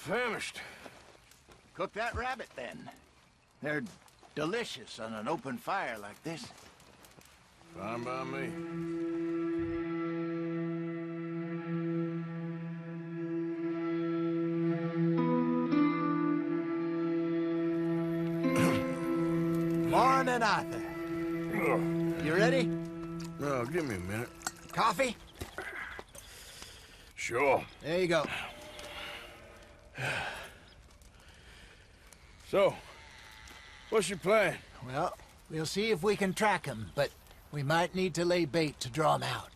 famished. Cook that rabbit, then. They're delicious on an open fire like this. Fine by me. Morning, Arthur. You ready? No, give me a minute. Coffee? Sure. There you go. So, what's your plan? Well, we'll see if we can track him, but we might need to lay bait to draw him out.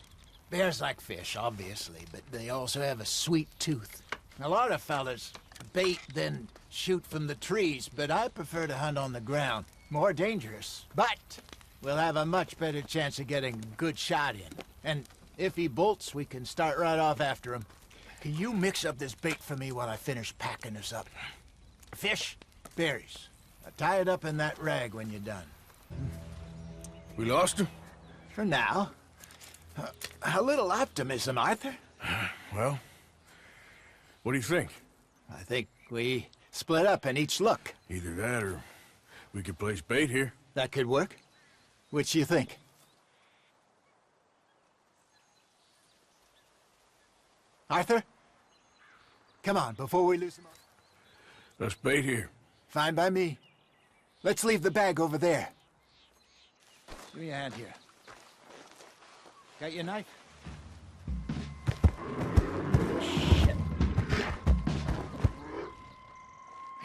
Bears like fish, obviously, but they also have a sweet tooth. A lot of fellas bait, then shoot from the trees, but I prefer to hunt on the ground. More dangerous, but we'll have a much better chance of getting a good shot in. And if he bolts, we can start right off after him. Can you mix up this bait for me while I finish packing this up? Fish, berries. Now tie it up in that rag when you're done. We lost him? For now. A little optimism, Arthur. Well, what do you think? I think we split up and each look. Either that or we could place bait here. That could work. Which you think? Arthur? Come on, before we lose him. Let's bait here. Fine by me. Let's leave the bag over there. Give me a hand here. Got your knife? Shit.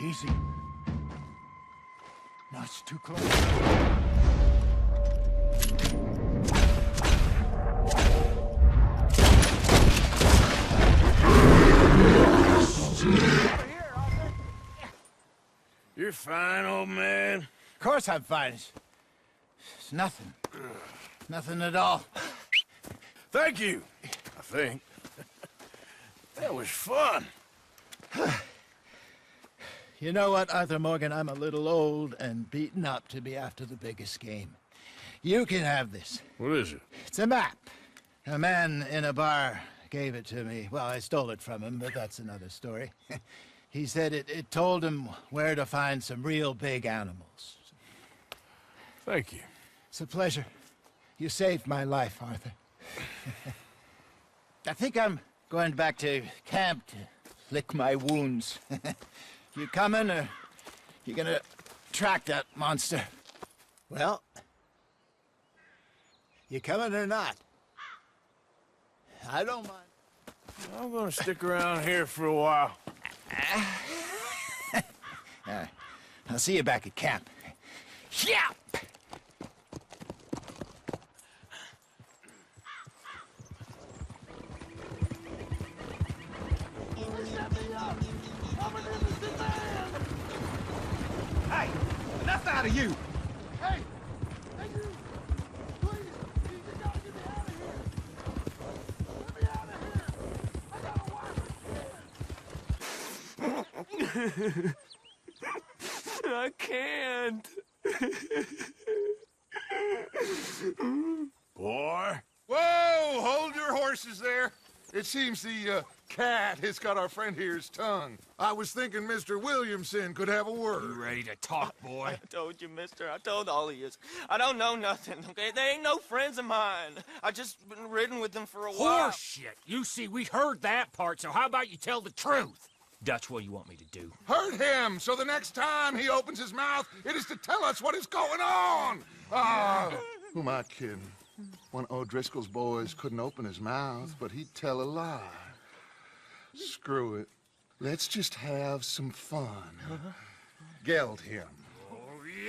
Easy. No, it's too close. You're fine, old man. Of course I'm fine. It's nothing. Nothing at all. Thank you, I think. That was fun. You know what, Arthur Morgan? I'm a little old and beaten up to be after the biggest game. You can have this. What is it? It's a map. A man in a bar gave it to me. Well, I stole it from him, but that's another story. He said it told him where to find some real big animals. Thank you. It's a pleasure. You saved my life, Arthur. I think I'm going back to camp to lick my wounds. You coming, or you gonna track that monster? Well, you coming or not? I don't mind. I'm gonna stick around here for a while. I'll see you back at camp. Yeah! Hey, enough out of you! Hey! Hey, you! Please! You gotta get me out of here! Get me out of here! I got a wife and kids! I can't. Boy. Whoa! Hold your horses there. It seems the cat has got our friend here's tongue. I was thinking Mr. Williamson could have a word. You ready to talk, boy? I told you, mister. I told all of you. I don't know nothing, okay? They ain't no friends of mine. I just been ridden with them for a while. Horseshit! You see, we heard that part, so how about you tell the truth? That's what you want me to do. Hurt him, so the next time he opens his mouth, it is to tell us what is going on. Who am I kidding? One of O'Driscoll's boys couldn't open his mouth, but he'd tell a lie. Screw it. Let's just have some fun. Geld him.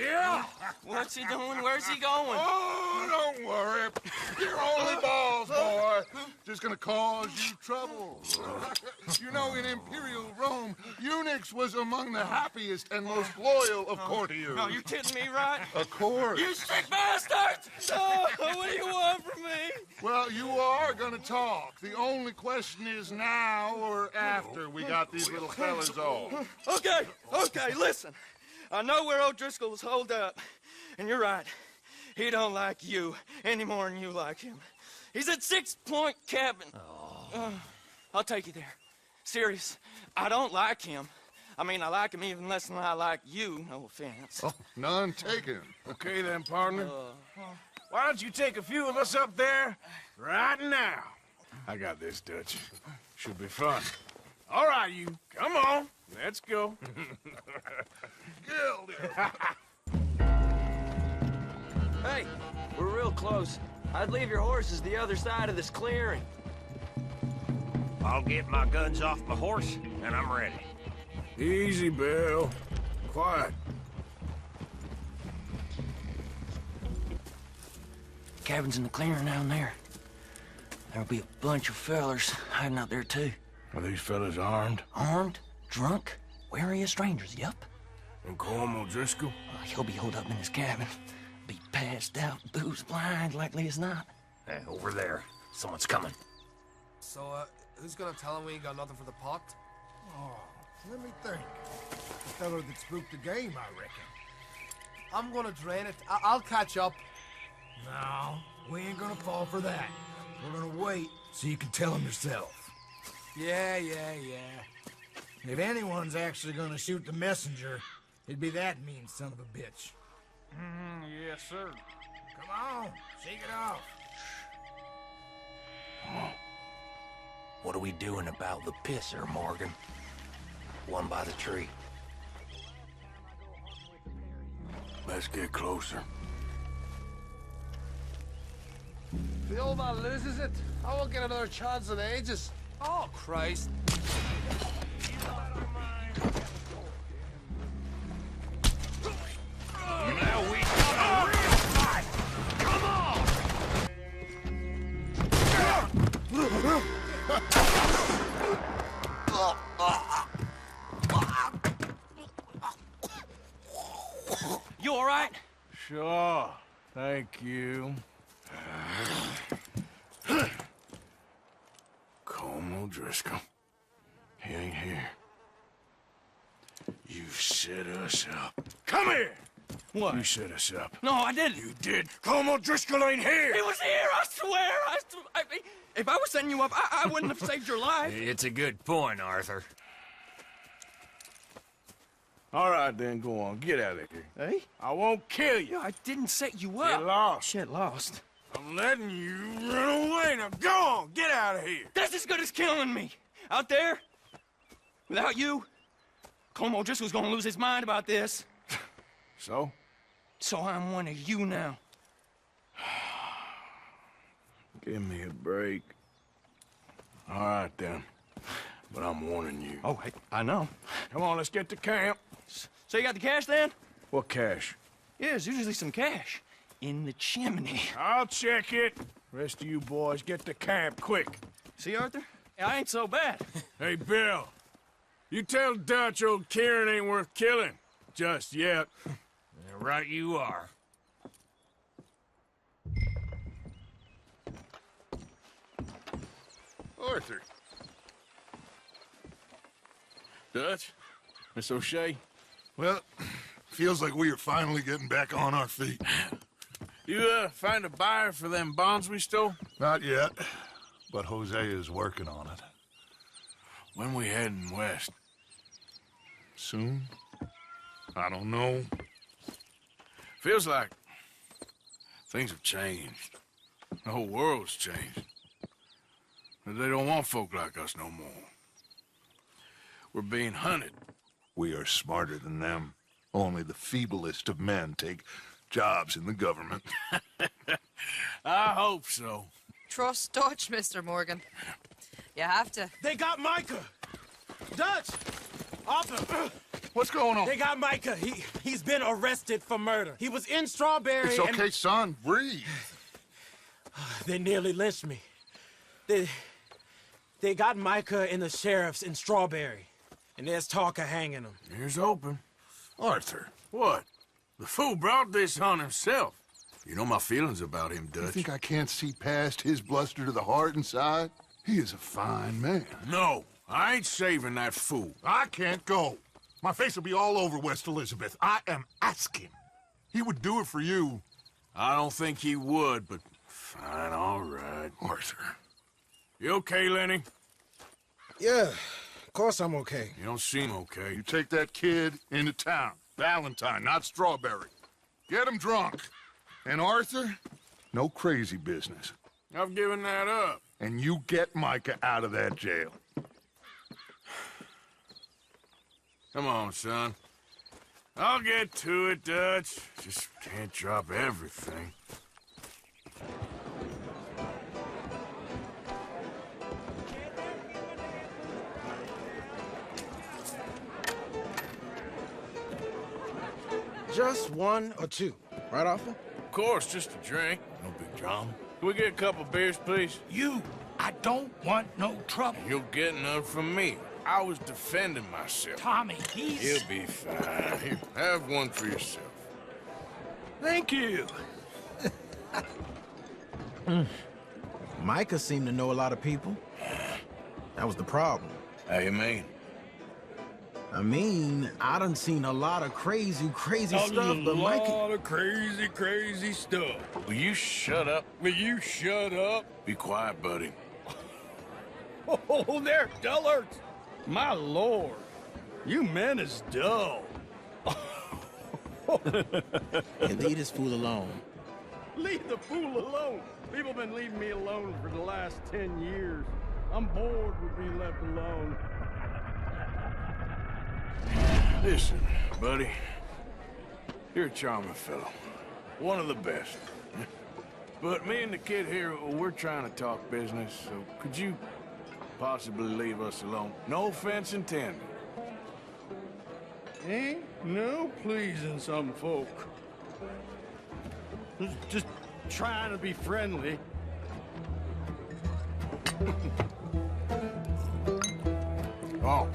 Yeah! What's he doing? Where's he going? Oh, don't worry. You're only balls, boy. Just gonna cause you trouble. You know, in Imperial Rome, eunuchs was among the happiest and most loyal of courtiers. No, you kidding me, right? Of course. You sick bastard! Oh, what do you want from me? Well, you are gonna talk. The only question is now or after we got these little fellas off. Okay, listen. I know where O'Driscoll was holed up, and you're right. He don't like you any more than you like him. He's at 6 Point Cabin. I'll take you there. serious. I don't like him. I mean, I like him even less than I like you, no offense. Oh, none taken. Okay then, partner. Why don't you take a few of us up there right now? I got this, Dutch. Should be fun. All right, you. Come on. Let's go. Hey, we're real close. I'd leave your horses the other side of this clearing. I'll get my guns off my horse, and I'm ready. Easy, Bill. Quiet. Cabin's in the clearing down there. There'll be a bunch of fellers hiding out there, too. Are these fellas armed? Armed, drunk, wary of strangers, yup. And Colm O'Driscoll? He'll be holed up in his cabin. Be passed out, booze blind, likely as not. Hey, over there. Someone's coming. So, who's gonna tell him we ain't got nothing for the pot? Oh, let me think. The fellow that spooked the game, I reckon. I'm gonna drain it. I'll catch up. No, we ain't gonna fall for that. We're gonna wait so you can tell him yourself. Yeah. If anyone's actually gonna shoot the messenger, it'd be that mean son of a bitch. Yes, sir. Come on, shake it off. What are we doing about the pisser, Morgan? One by the tree. Let's get closer. If the old man loses it, I won't get another chance in ages. Oh, Christ. Now we got a real fight! Come on! You all right? Sure. Thank you. Colm O'Driscoll. He ain't here. You set us up. Come here! What? You set us up. No, I didn't. You did. Colm O'Driscoll ain't here! He was here, I swear! If I was setting you up, I wouldn't have saved your life. It's a good point, Arthur. All right, then, go on. Get out of here. Hey? I won't kill you. I didn't set you Get up. lost. Shit, lost. I'm letting you run away. Now go on. Get out of here. That's as good as killing me. Out there, without you, Colm O'Driscoll's gonna lose his mind about this. So? So I'm one of you now. Give me a break. All right, then. But I'm warning you. Oh, I know. Come on, let's get to camp. So you got the cash then? What cash? Yeah, there's usually some cash. In the chimney. I'll check it. Rest of you boys, get to camp, quick. See, Arthur? I ain't so bad. Hey, Bill. You tell Dutch old Kieran ain't worth killing. Just yet. Right you are. Arthur. Dutch? Miss O'Shea? Well, feels like we are finally getting back on our feet. You, find a buyer for them bonds we stole? Not yet, but Jose is working on it. When we heading west? Soon? I don't know. Feels like things have changed. The whole world's changed. But they don't want folk like us no more. We're being hunted. We are smarter than them. Only the feeblest of men take jobs in the government. I hope so. Trust Dutch, Mr. Morgan. You have to. They got Micah! Dutch! Arthur! What's going on? They got Micah. He's been arrested for murder. He was in Strawberry It's okay, son. Breathe. They nearly lynched me. They got Micah and the sheriffs in Strawberry. And there's talk of hanging him. Here's open. Arthur. What? The fool brought this on himself. You know my feelings about him, You Dutch. think I can't see past his bluster to the heart inside? He is a fine man. No, I ain't saving that fool. I can't go. My face will be all over West Elizabeth. I am asking. He would do it for you. I don't think he would, but fine, all right. Arthur. You okay, Lenny? Yeah, course I'm okay. You don't seem okay. You take that kid into town. Valentine, not Strawberry. Get him drunk. And Arthur, no crazy business. I've given that up. And you get Micah out of that jail. Come on, son. I'll get to it, Dutch. Just can't drop everything. Just one or two, right, Arthur? Of course, just a drink. No big drama. Can we get a couple beers, please? I don't want no trouble. You'll get none from me. I was defending myself. Tommy, He'll be fine. Here, have one for yourself. Thank you. Micah seemed to know a lot of people. That was the problem. How you mean? I mean, I done seen a lot of crazy stuff, but Micah... A lot of crazy stuff. Will you shut up? Will you shut up? Be quiet, buddy. Oh, they're dullards. My lord. You men is dull. Hey, leave this fool alone. Leave the fool alone. People been leaving me alone for the last 10 years. I'm bored with being left alone. Listen, buddy. You're a charming fellow. One of the best. But me and the kid here, we're trying to talk business, so could you possibly leave us alone? No offense intended. Ain't no pleasing some folk. Just trying to be friendly. Oh.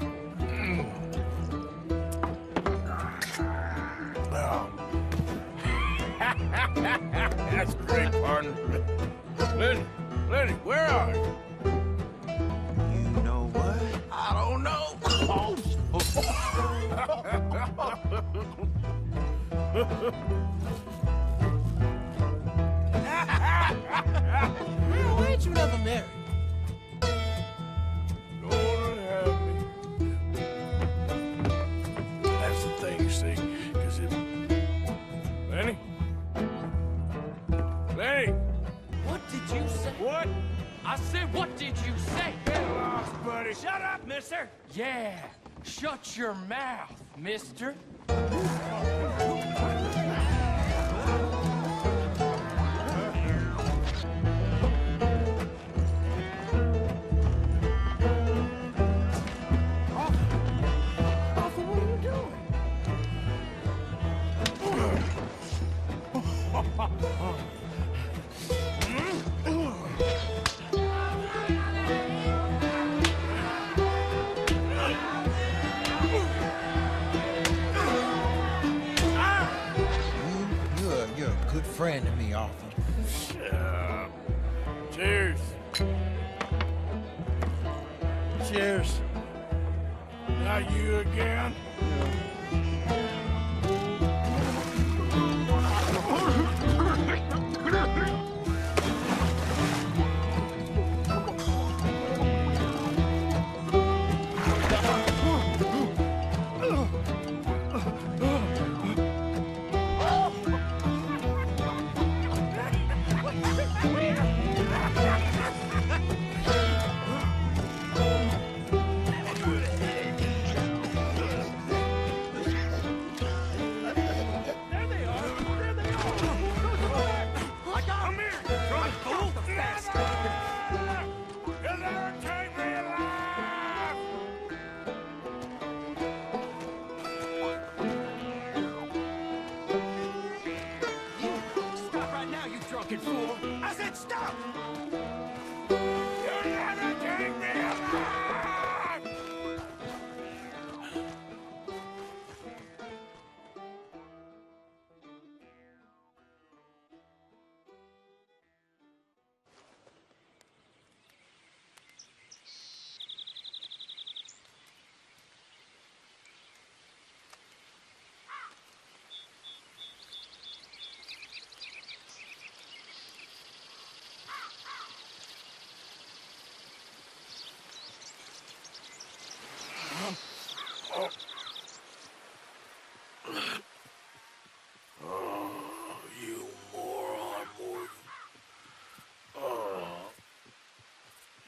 That's great, partner. Lenny, where are you? You know what? I don't know. Why ain't you never married? Gonna have me. That's the thing, you see, because it... Lenny? Lenny! What did you say? What? I said, what did you say? Get lost, buddy. Shut up, mister! Yeah, shut your mouth, mister. You're a good friend to me, Arthur. Cheers. Cheers. Not you again? Fool. I said stop! You'll never take me alive!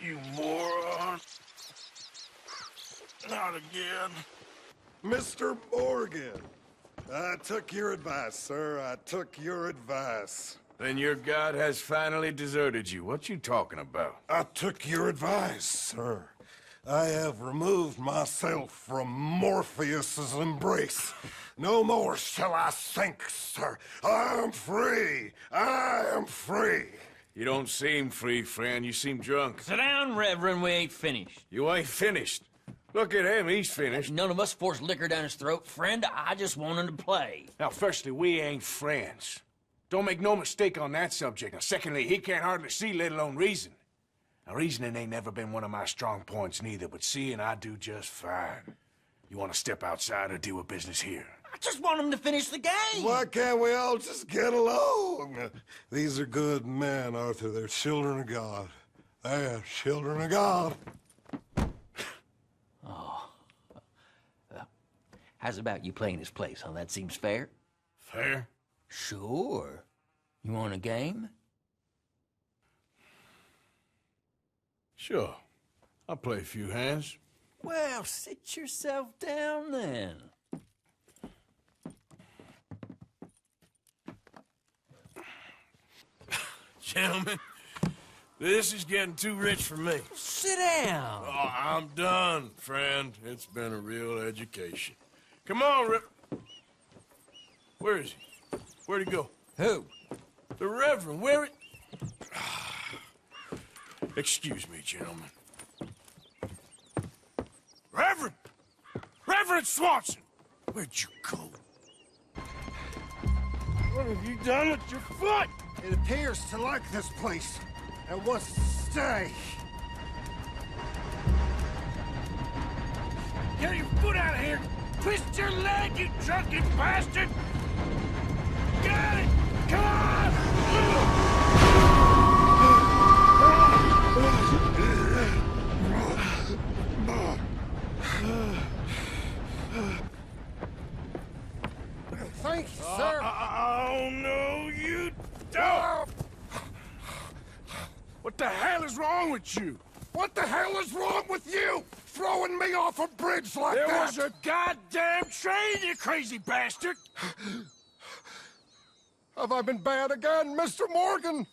You moron. Not again. Mr. Morgan, I took your advice, sir. I took your advice. Then your god has finally deserted you. What you talking about? I took your advice, sir. I have removed myself from Morpheus's embrace. No more shall I sink, sir. I am free. I am free. You don't seem free, friend. You seem drunk. Sit down, Reverend. We ain't finished. You ain't finished. Look at him. He's finished. None of us forced liquor down his throat. Friend, I just want him to play. Now, firstly, we ain't friends. Don't make no mistake on that subject. Now, secondly, he can't hardly see, let alone reason. Now, reasoning ain't never been one of my strong points neither, but seeing I do just fine. You want to step outside or deal with business here? I just want him to finish the game. Why can't we all just get along? These are good men, Arthur. They're children of God. They're children of God. Oh. How's about you playing his place, huh? That seems fair? Fair? Sure. You want a game? Sure. I'll play a few hands. Well, sit yourself down then. Gentlemen, this is getting too rich for me. Sit down. Oh, I'm done, friend. It's been a real education. Come on, Rip. Where is he? Where'd he go? Who? The Reverend. Where it? Excuse me, gentlemen. Reverend! Reverend Swanson! Where'd you go? What have you done with your foot? It appears to like this place and wants to stay. Get your foot out of here! Twist your leg, you drunken bastard! Get it! Come on! Thank you, sir. Oh, no, you don't! What the hell is wrong with you? What the hell is wrong with you? Throwing me off a bridge like There that? was a goddamn train, you crazy bastard! Have I been bad again, Mr. Morgan?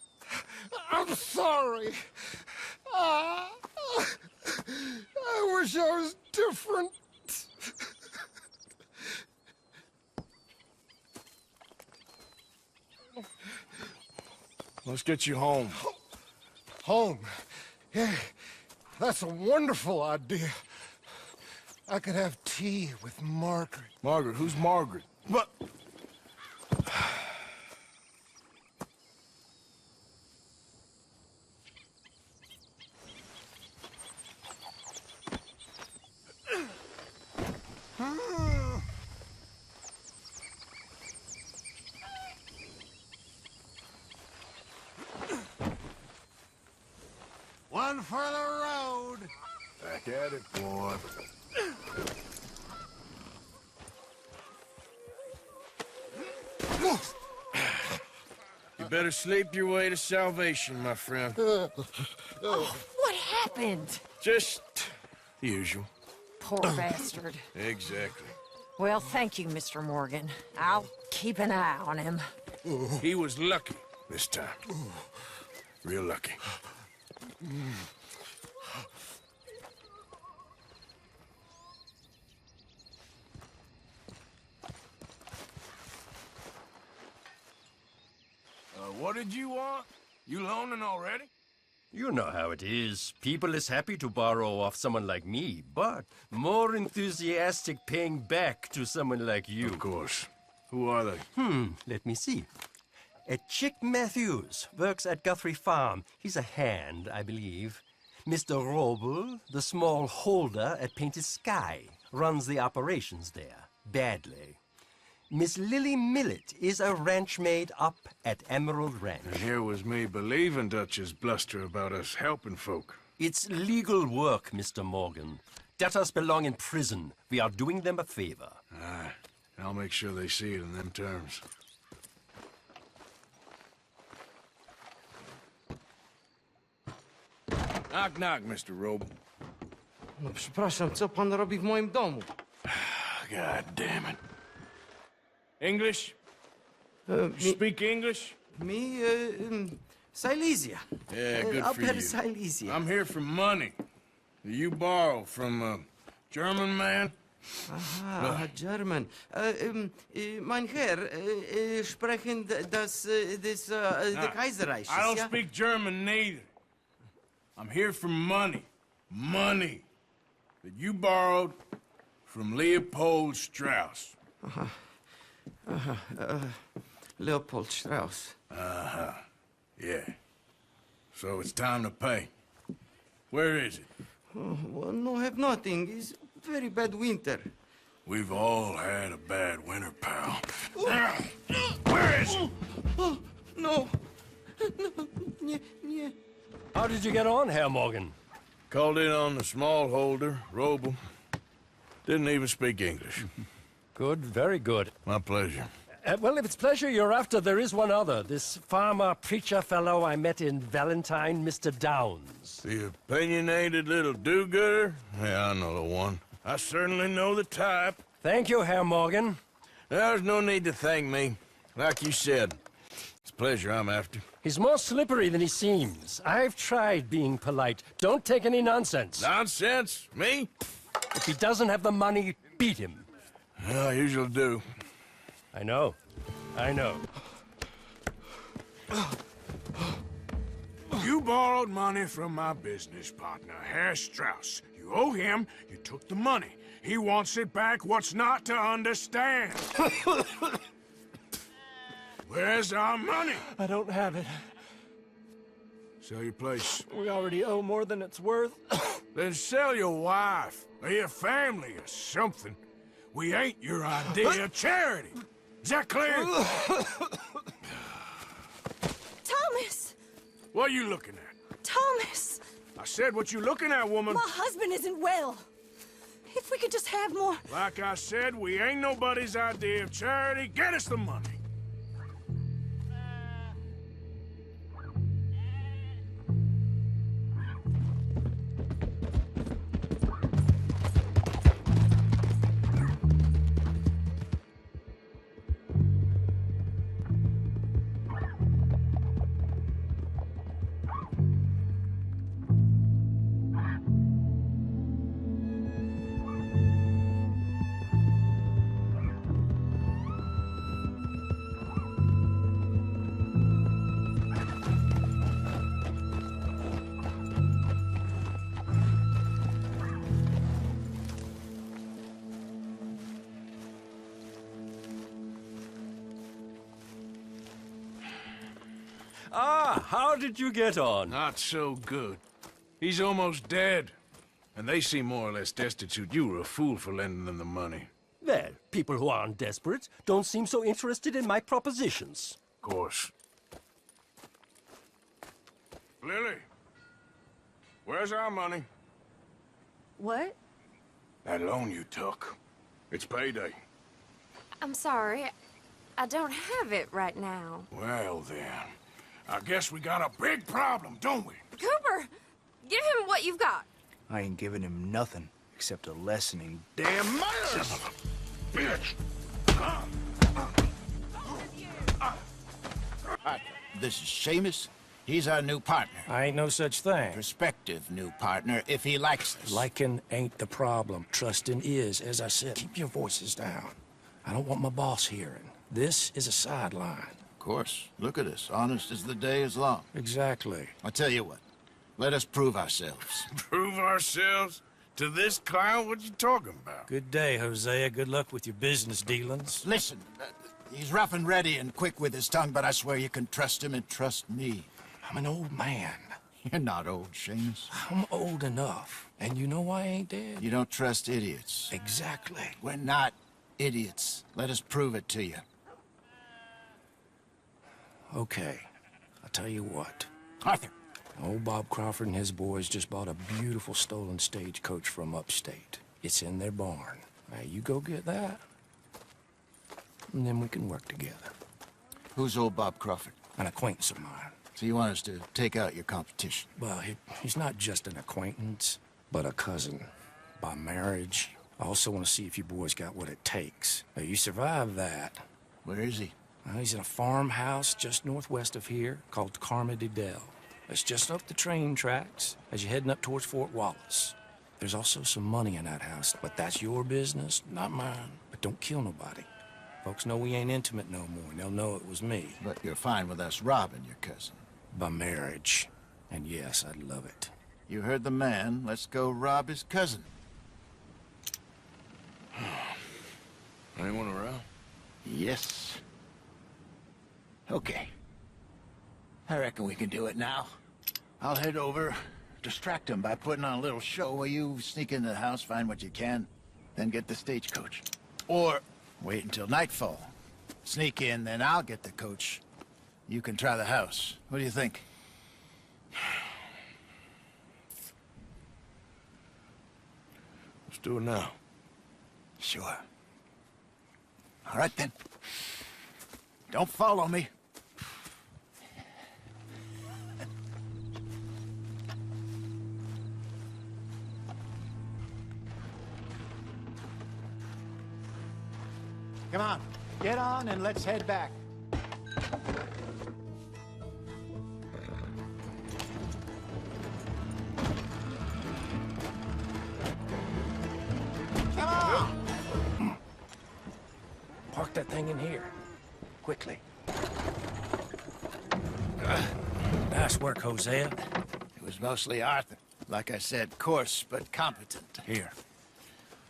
I'm sorry. I wish I was different. Let's get you home. Home? Yeah, that's a wonderful idea. I could have tea with Margaret. Margaret? Who's Margaret? What? One for the road. Back at it, boy. You better sleep your way to salvation, my friend. Oh, what happened? Just the usual. Poor bastard. Exactly. Well, thank you, Mr. Morgan. I'll keep an eye on him. He was lucky this time. Real lucky. What did you want? You loaning already? You know how it is. People is happy to borrow off someone like me, but more enthusiastic paying back to someone like you. Of course. Who are they? Let me see. Chick Matthews works at Guthrie Farm. He's a hand, I believe. Mr. Roble, the small holder at Painted Sky, runs the operations there, badly. Miss Lily Millet is a ranch maid up at Emerald Ranch. And here was me believing Dutch's bluster about us helping folk. It's legal work, Mr. Morgan. Debtors belong in prison. We are doing them a favor. Aye. I'll make sure they see it in them terms. Knock, knock, Mr. Robe. No, przepraszam, co pan robi w moim domu? God damn it. English? Speak English? Me, Silesia. Yeah, good for Upper you. Silesia. I'm here for money. You borrow from a German man? Aha, German. Mein Herr, sprechen the Kaiserreich. I don't speak German neither. I'm here for money. Money that you borrowed from Leopold Strauss. Leopold Strauss. Yeah. So it's time to pay. Where is it? Oh, well, no, have nothing. It's very bad winter. We've all had a bad winter, pal. Where is it? Oh, no. No. How did you get on, Herr Morgan? Called in on the smallholder, Roble. Didn't even speak English. Good, very good. My pleasure. Well, if it's pleasure you're after, there is one other. This farmer preacher fellow I met in Valentine, Mr. Downs. The opinionated little do-gooder? Yeah, I know the one. I certainly know the type. Thank you, Herr Morgan. There's no need to thank me. Like you said, it's pleasure I'm after. He's more slippery than he seems. I've tried being polite. Don't take any nonsense. Nonsense? Me? If he doesn't have the money, beat him. Well, I usually do. I know. You borrowed money from my business partner, Herr Strauss. You owe him, you took the money. He wants it back. What's not to understand? Where's our money? I don't have it. Sell your place. We already owe more than it's worth. Then sell your wife, or your family, or something. We ain't your idea of charity. Is that clear? Thomas! What are you looking at? Thomas! I said what you looking at, woman. My husband isn't well. If we could just have more... Like I said, we ain't nobody's idea of charity. Get us the money. How did you get on? Not so good. He's almost dead. And they seem more or less destitute. You were a fool for lending them the money. Well, people who aren't desperate don't seem so interested in my propositions. Of course. Lily, where's our money? What? That loan you took. It's payday. I'm sorry. I don't have it right now. Well, then. I guess we got a big problem, don't we? Cooper! Give him what you've got. I ain't giving him nothing except a lessening. Damn manners! Bitch! This is Seamus. He's our new partner. I ain't no such thing. Prospective new partner, if he likes us. Liking ain't the problem. Trusting is, as I said. Keep your voices down. I don't want my boss hearing. This is a sideline. Of course. Look at us. Honest as the day is long. Exactly. I tell you what. Let us prove ourselves. Prove ourselves? To this clown? What you talking about? Good day, Hosea. Good luck with your business dealings. Listen, he's rough and ready and quick with his tongue, but I swear you can trust him and trust me. I'm an old man. You're not old, Seamus. I'm old enough. And you know why I ain't dead? You don't trust idiots. Exactly. We're not idiots. Let us prove it to you. Okay. I'll tell you what. Arthur. Old Bob Crawford and his boys just bought a beautiful stolen stagecoach from upstate. It's in their barn. Now, you go get that, and then we can work together. Who's old Bob Crawford? An acquaintance of mine. So you want us to take out your competition? Well, he's not just an acquaintance, but a cousin. By marriage. I also want to see if you boys got what it takes. Now, you survive that. Where is he? Well, he's in a farmhouse just northwest of here called Carmody-Dell. It's just up the train tracks as you're heading up towards Fort Wallace. There's also some money in that house, but that's your business, not mine. But don't kill nobody. Folks know we ain't intimate no more, and they'll know it was me. But you're fine with us robbing your cousin? By marriage. And yes, I'd love it. You heard the man. Let's go rob his cousin. Anyone around? Yes. Okay. I reckon we can do it now. I'll head over, distract him by putting on a little show while you sneak into the house, find what you can, then get the stagecoach. Or wait until nightfall. Sneak in, then I'll get the coach. You can try the house. What do you think? Let's do it now. Sure. All right, then. Don't follow me. Come on, get on and let's head back. Come on! Park that thing in here. Quickly. Nice work, Hosea. It was mostly Arthur. Like I said, coarse but competent. Here.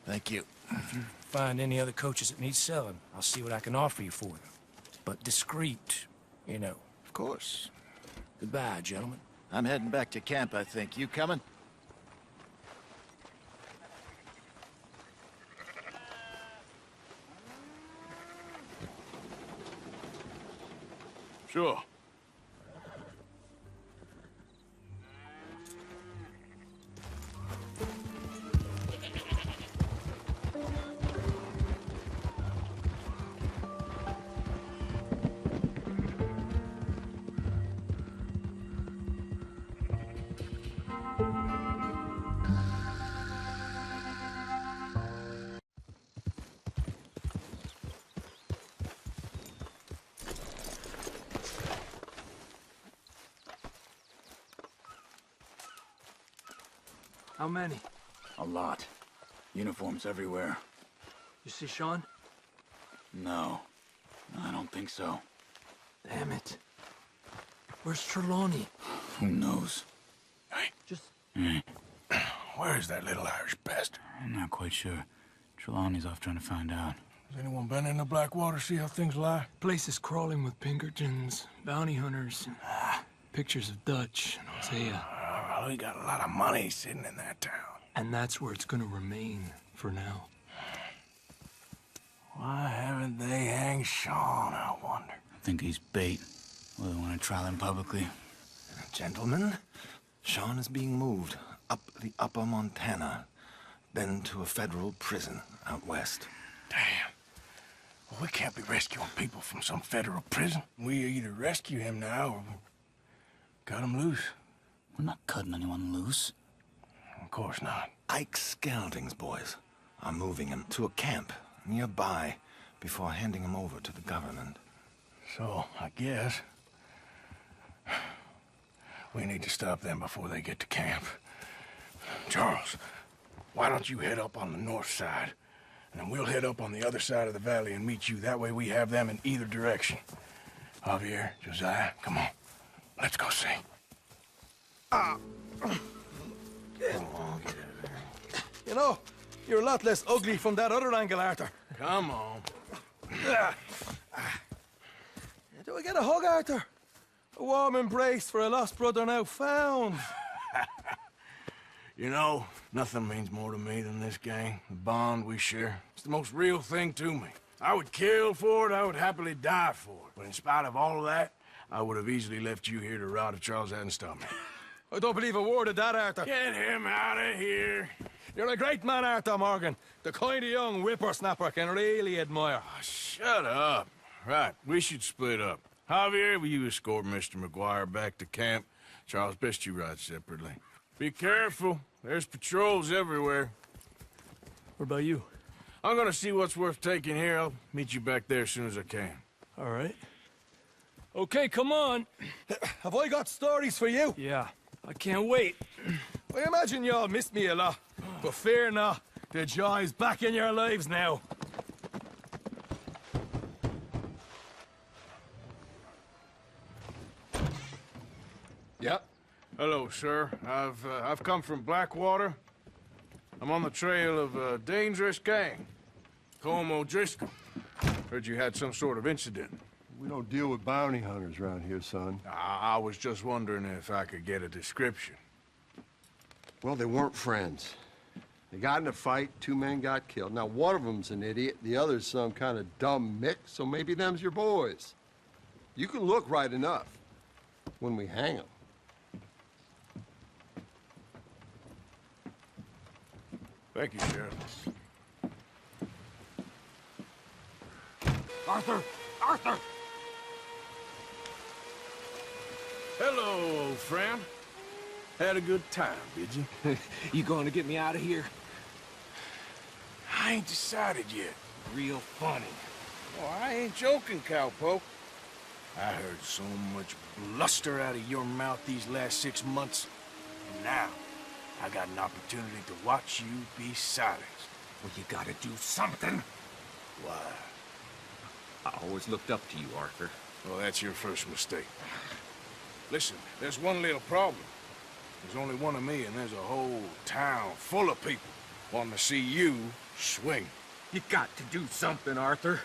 Thank you. If you find any other coaches that need selling, I'll see what I can offer you for them. But discreet, you know. Of course. Goodbye, gentlemen. I'm heading back to camp, I think. You coming? Sure. How many? A lot. Uniforms everywhere. You see Sean? No. I don't think so. Damn it. Where's Trelawney? Who knows? Hey. Just... Where is that little Irish bastard? I'm not quite sure. Trelawney's off trying to find out. Has anyone been in the Blackwater, see how things lie? Place is crawling with Pinkertons, bounty hunters, pictures of Dutch and Hosea. Well, we got a lot of money sitting in that town. And that's where it's gonna remain for now. Why haven't they hanged Sean, I wonder? I think he's bait. Well, they want to trial him publicly. Gentlemen, Sean is being moved up the upper Montana, then to a federal prison out west. Damn. Well, we can't be rescuing people from some federal prison. We either rescue him now or cut him loose. We're not cutting anyone loose. Of course not. Ike Skelding's boys are moving him to a camp nearby before handing him over to the government. So, I guess we need to stop them before they get to camp. Charles, why don't you head up on the north side, and then we'll head up on the other side of the valley and meet you. That way we have them in either direction. Javier, Josiah, come on. Let's go see. Come on, get over there. You know, you're a lot less ugly from that other angle, Arthur. Come on. Do I get a hug, Arthur? A warm embrace for a lost brother now found. You know, nothing means more to me than this gang, the bond we share. It's the most real thing to me. I would kill for it, I would happily die for it. But in spite of all of that, I would have easily left you here to rot if Charles hadn't stopped me. I don't believe a word of that, Arthur. Get him out of here. You're a great man, Arthur Morgan. The kind of young whippersnapper can really admire. Oh, shut up. Right, we should split up. Javier, will you escort Mr. McGuire back to camp? Charles, best you ride separately. Be careful. There's patrols everywhere. What about you? I'm gonna see what's worth taking here. I'll meet you back there as soon as I can. All right. Okay, come on. Have I got stories for you? Yeah, I can't wait. I imagine y'all missed me a lot, but fear not, the joy's back in your lives now. Yep. Hello, sir. I've come from Blackwater. I'm on the trail of a dangerous gang. Colm O'Driscoll. Heard you had some sort of incident. We don't deal with bounty hunters around here, son. I was just wondering if I could get a description. Well, they weren't friends. They got in a fight, 2 men got killed. Now, one of them's an idiot, the other's some kind of dumb mix, so maybe them's your boys. You can look right enough when we hang them. Thank you, Sheriff. Arthur! Arthur! Hello, old friend. Had a good time, did you? You going to get me out of here? I ain't decided yet. Real funny. Oh, I ain't joking, cowpoke. I heard so much bluster out of your mouth these last 6 months. And now, I got an opportunity to watch you be silenced. Well, you gotta do something. Why? I always looked up to you, Arthur. Well, that's your first mistake. Listen, there's one little problem. There's only one of me, and there's a whole town full of people wanting to see you swing. You got to do something, Arthur.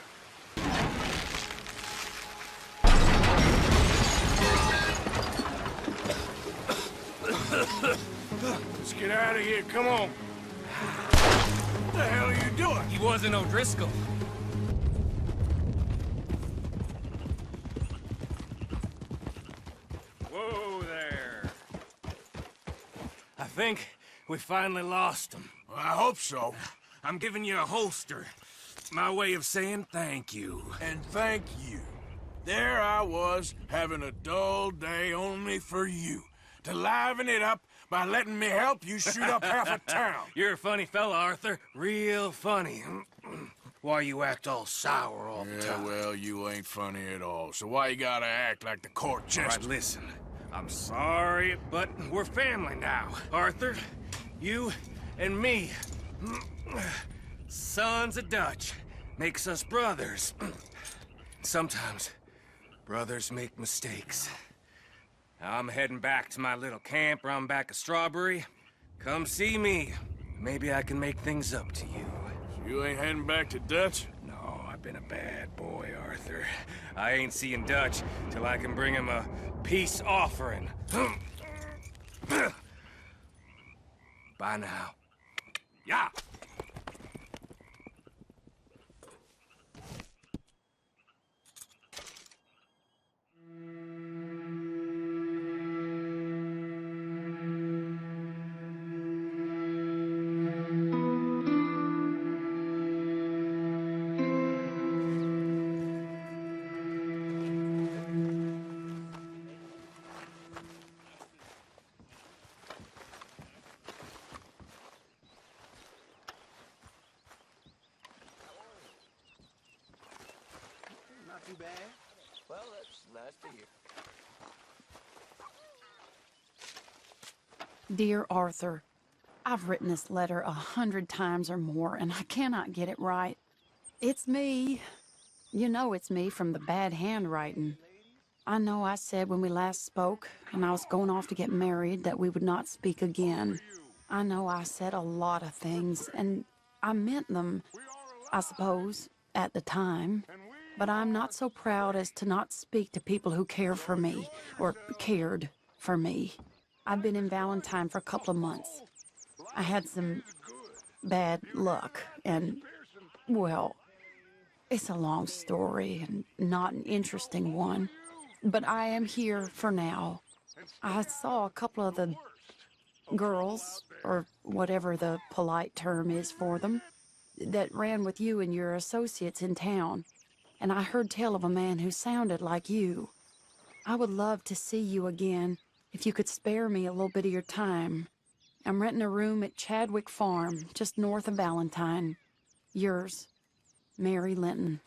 Let's get out of here, come on. What the hell are you doing? He wasn't O'Driscoll. Whoa there. I think we finally lost him. Well, I hope so. I'm giving you a holster. It's my way of saying thank you. And thank you. There I was, having a dull day only for you. To liven it up by letting me help you shoot up half a town. You're a funny fella, Arthur. Real funny. Why you act all sour all the time? Yeah, well, you ain't funny at all. So why you gotta act like the court jester? All right, listen. I'm sorry, but we're family now. Arthur, you and me. Sons of Dutch. Makes us brothers. Sometimes brothers make mistakes. I'm heading back to my little camp around back of Strawberry. Come see me. Maybe I can make things up to you. So you ain't heading back to Dutch? No, I've been a bad boy, Arthur. I ain't seeing Dutch till I can bring him a peace offering. Bye now. Yeah. Too bad. Well, that's nice to hear. Dear Arthur, I've written this letter 100 times or more, and I cannot get it right. It's me. You know it's me from the bad handwriting. I know I said when we last spoke, and I was going off to get married, that we would not speak again. I know I said a lot of things, and I meant them, I suppose, at the time. But I'm not so proud as to not speak to people who care for me, or cared for me. I've been in Valentine for a couple of months. I had some bad luck, and, well, it's a long story and not an interesting one. But I am here for now. I saw a couple of the girls, or whatever the polite term is for them, that ran with you and your associates in town. and I heard tell of a man who sounded like you. I would love to see you again if you could spare me a little bit of your time. I'm renting a room at Chadwick Farm, just north of Valentine. Yours, Mary Linton.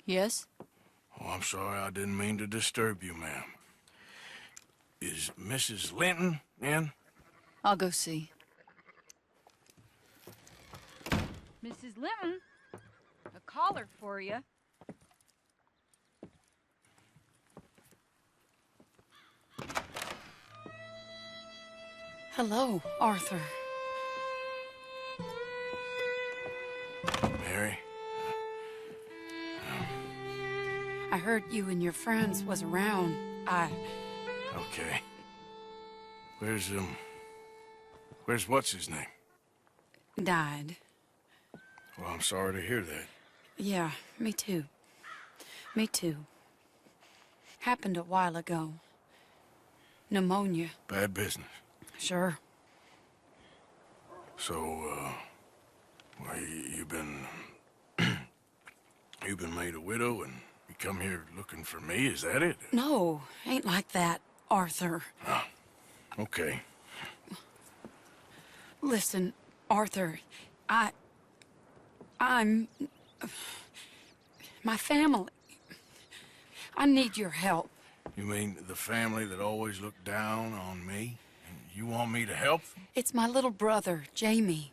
Yes? Oh, I'm sorry, I didn't mean to disturb you, ma'am. Is Mrs. Linton in? I'll go see. Mrs. Linton, a caller for you. Hello, Arthur. Mary? I heard you and your friends was around. Okay. Where's what's his name? Died. Well, I'm sorry to hear that. Yeah, me too. Me too. Happened a while ago. Pneumonia. Bad business. Sure. So, well, you've been made a widow and you come here looking for me, is that it? No, ain't like that, Arthur. Oh, okay. Listen, Arthur, I'm... my family. I need your help. You mean the family that always looked down on me? And you want me to help them? It's my little brother, Jamie.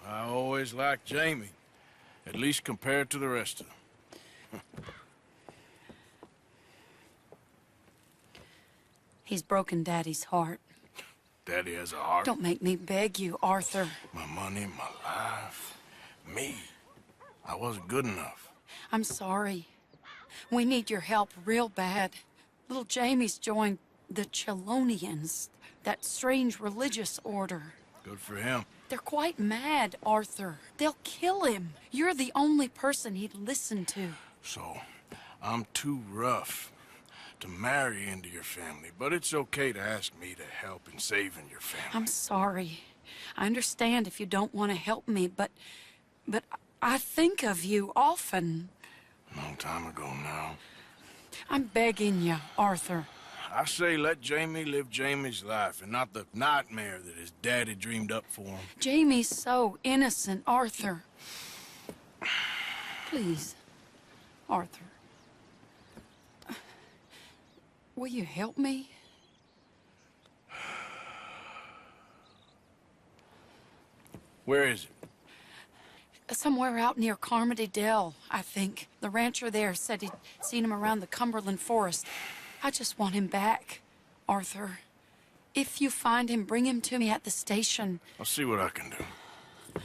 I always liked Jamie, at least compared to the rest of them. He's broken Daddy's heart. Daddy has a heart. Don't make me beg you, Arthur. My money, my life, me. I wasn't good enough. I'm sorry. We need your help real bad. Little Jamie's joined the Chelonians, that strange religious order. Good for him. They're quite mad, Arthur. They'll kill him. You're the only person he'd listen to. So, I'm too rough to marry into your family, but it's okay to ask me to help in saving your family. I'm sorry. I understand if you don't want to help me, but I think of you often. Long time ago now. I'm begging you, Arthur. I say let Jamie live Jamie's life and not the nightmare that his daddy dreamed up for him. Jamie's so innocent, Arthur. Please, Arthur. Will you help me? Where is it? Somewhere out near Carmody Dell, I think. The rancher there said he'd seen him around the Cumberland forest. I just want him back, Arthur. If you find him, bring him to me at the station. I'll see what I can do.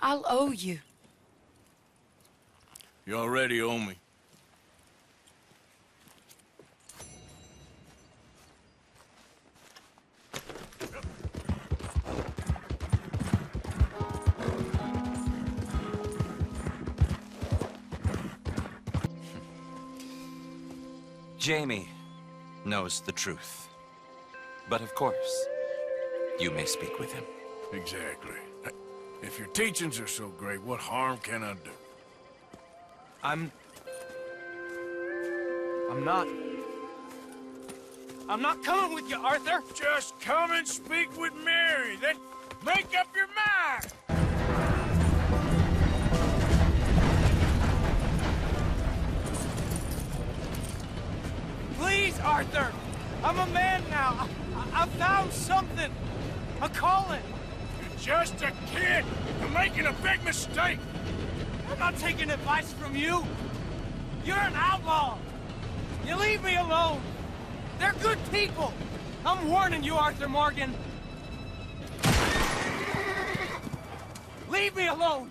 I'll owe you. You already owe me. Jamie knows the truth. But of course, you may speak with him. Exactly. If your teachings are so great, what harm can I do? I'm not coming with you, Arthur! Just come and speak with Mary, then make up your mind! Please, Arthur! I'm a man now. I found something. A calling. You're just a kid. You're making a big mistake. I'm not taking advice from you. You're an outlaw. You leave me alone. They're good people. I'm warning you, Arthur Morgan. Leave me alone.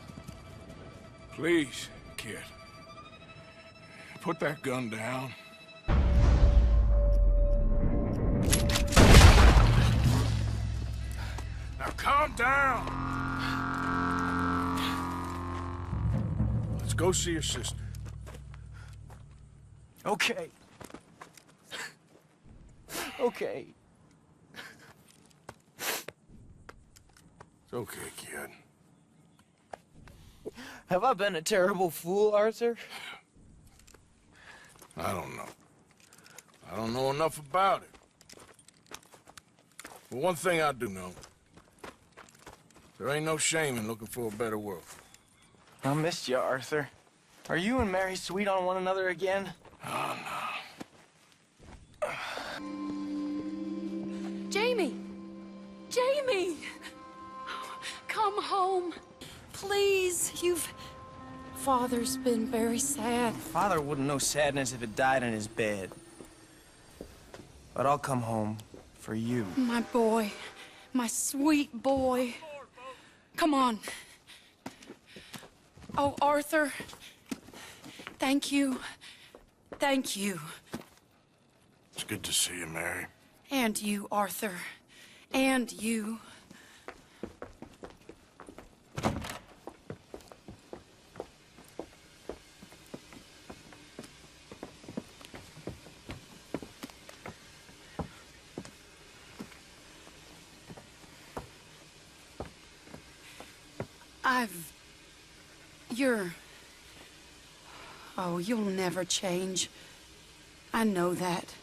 Please, kid. Put that gun down. Now calm down. Let's go see your sister. Okay. Okay. It's okay, kid. Have I been a terrible fool, Arthur? I don't know. I don't know enough about it. But one thing I do know. There ain't no shame in looking for a better world. I missed you, Arthur. Are you and Mary sweet on one another again? Oh, no. Jamie! Jamie! Come home. Please, Father's been very sad. Father wouldn't know sadness if it died in his bed. But I'll come home for you. My boy. My sweet boy. Come on. Oh, Arthur. Thank you. Thank you. It's good to see you, Mary. And you, Arthur. And you. Oh, you'll never change. I know that.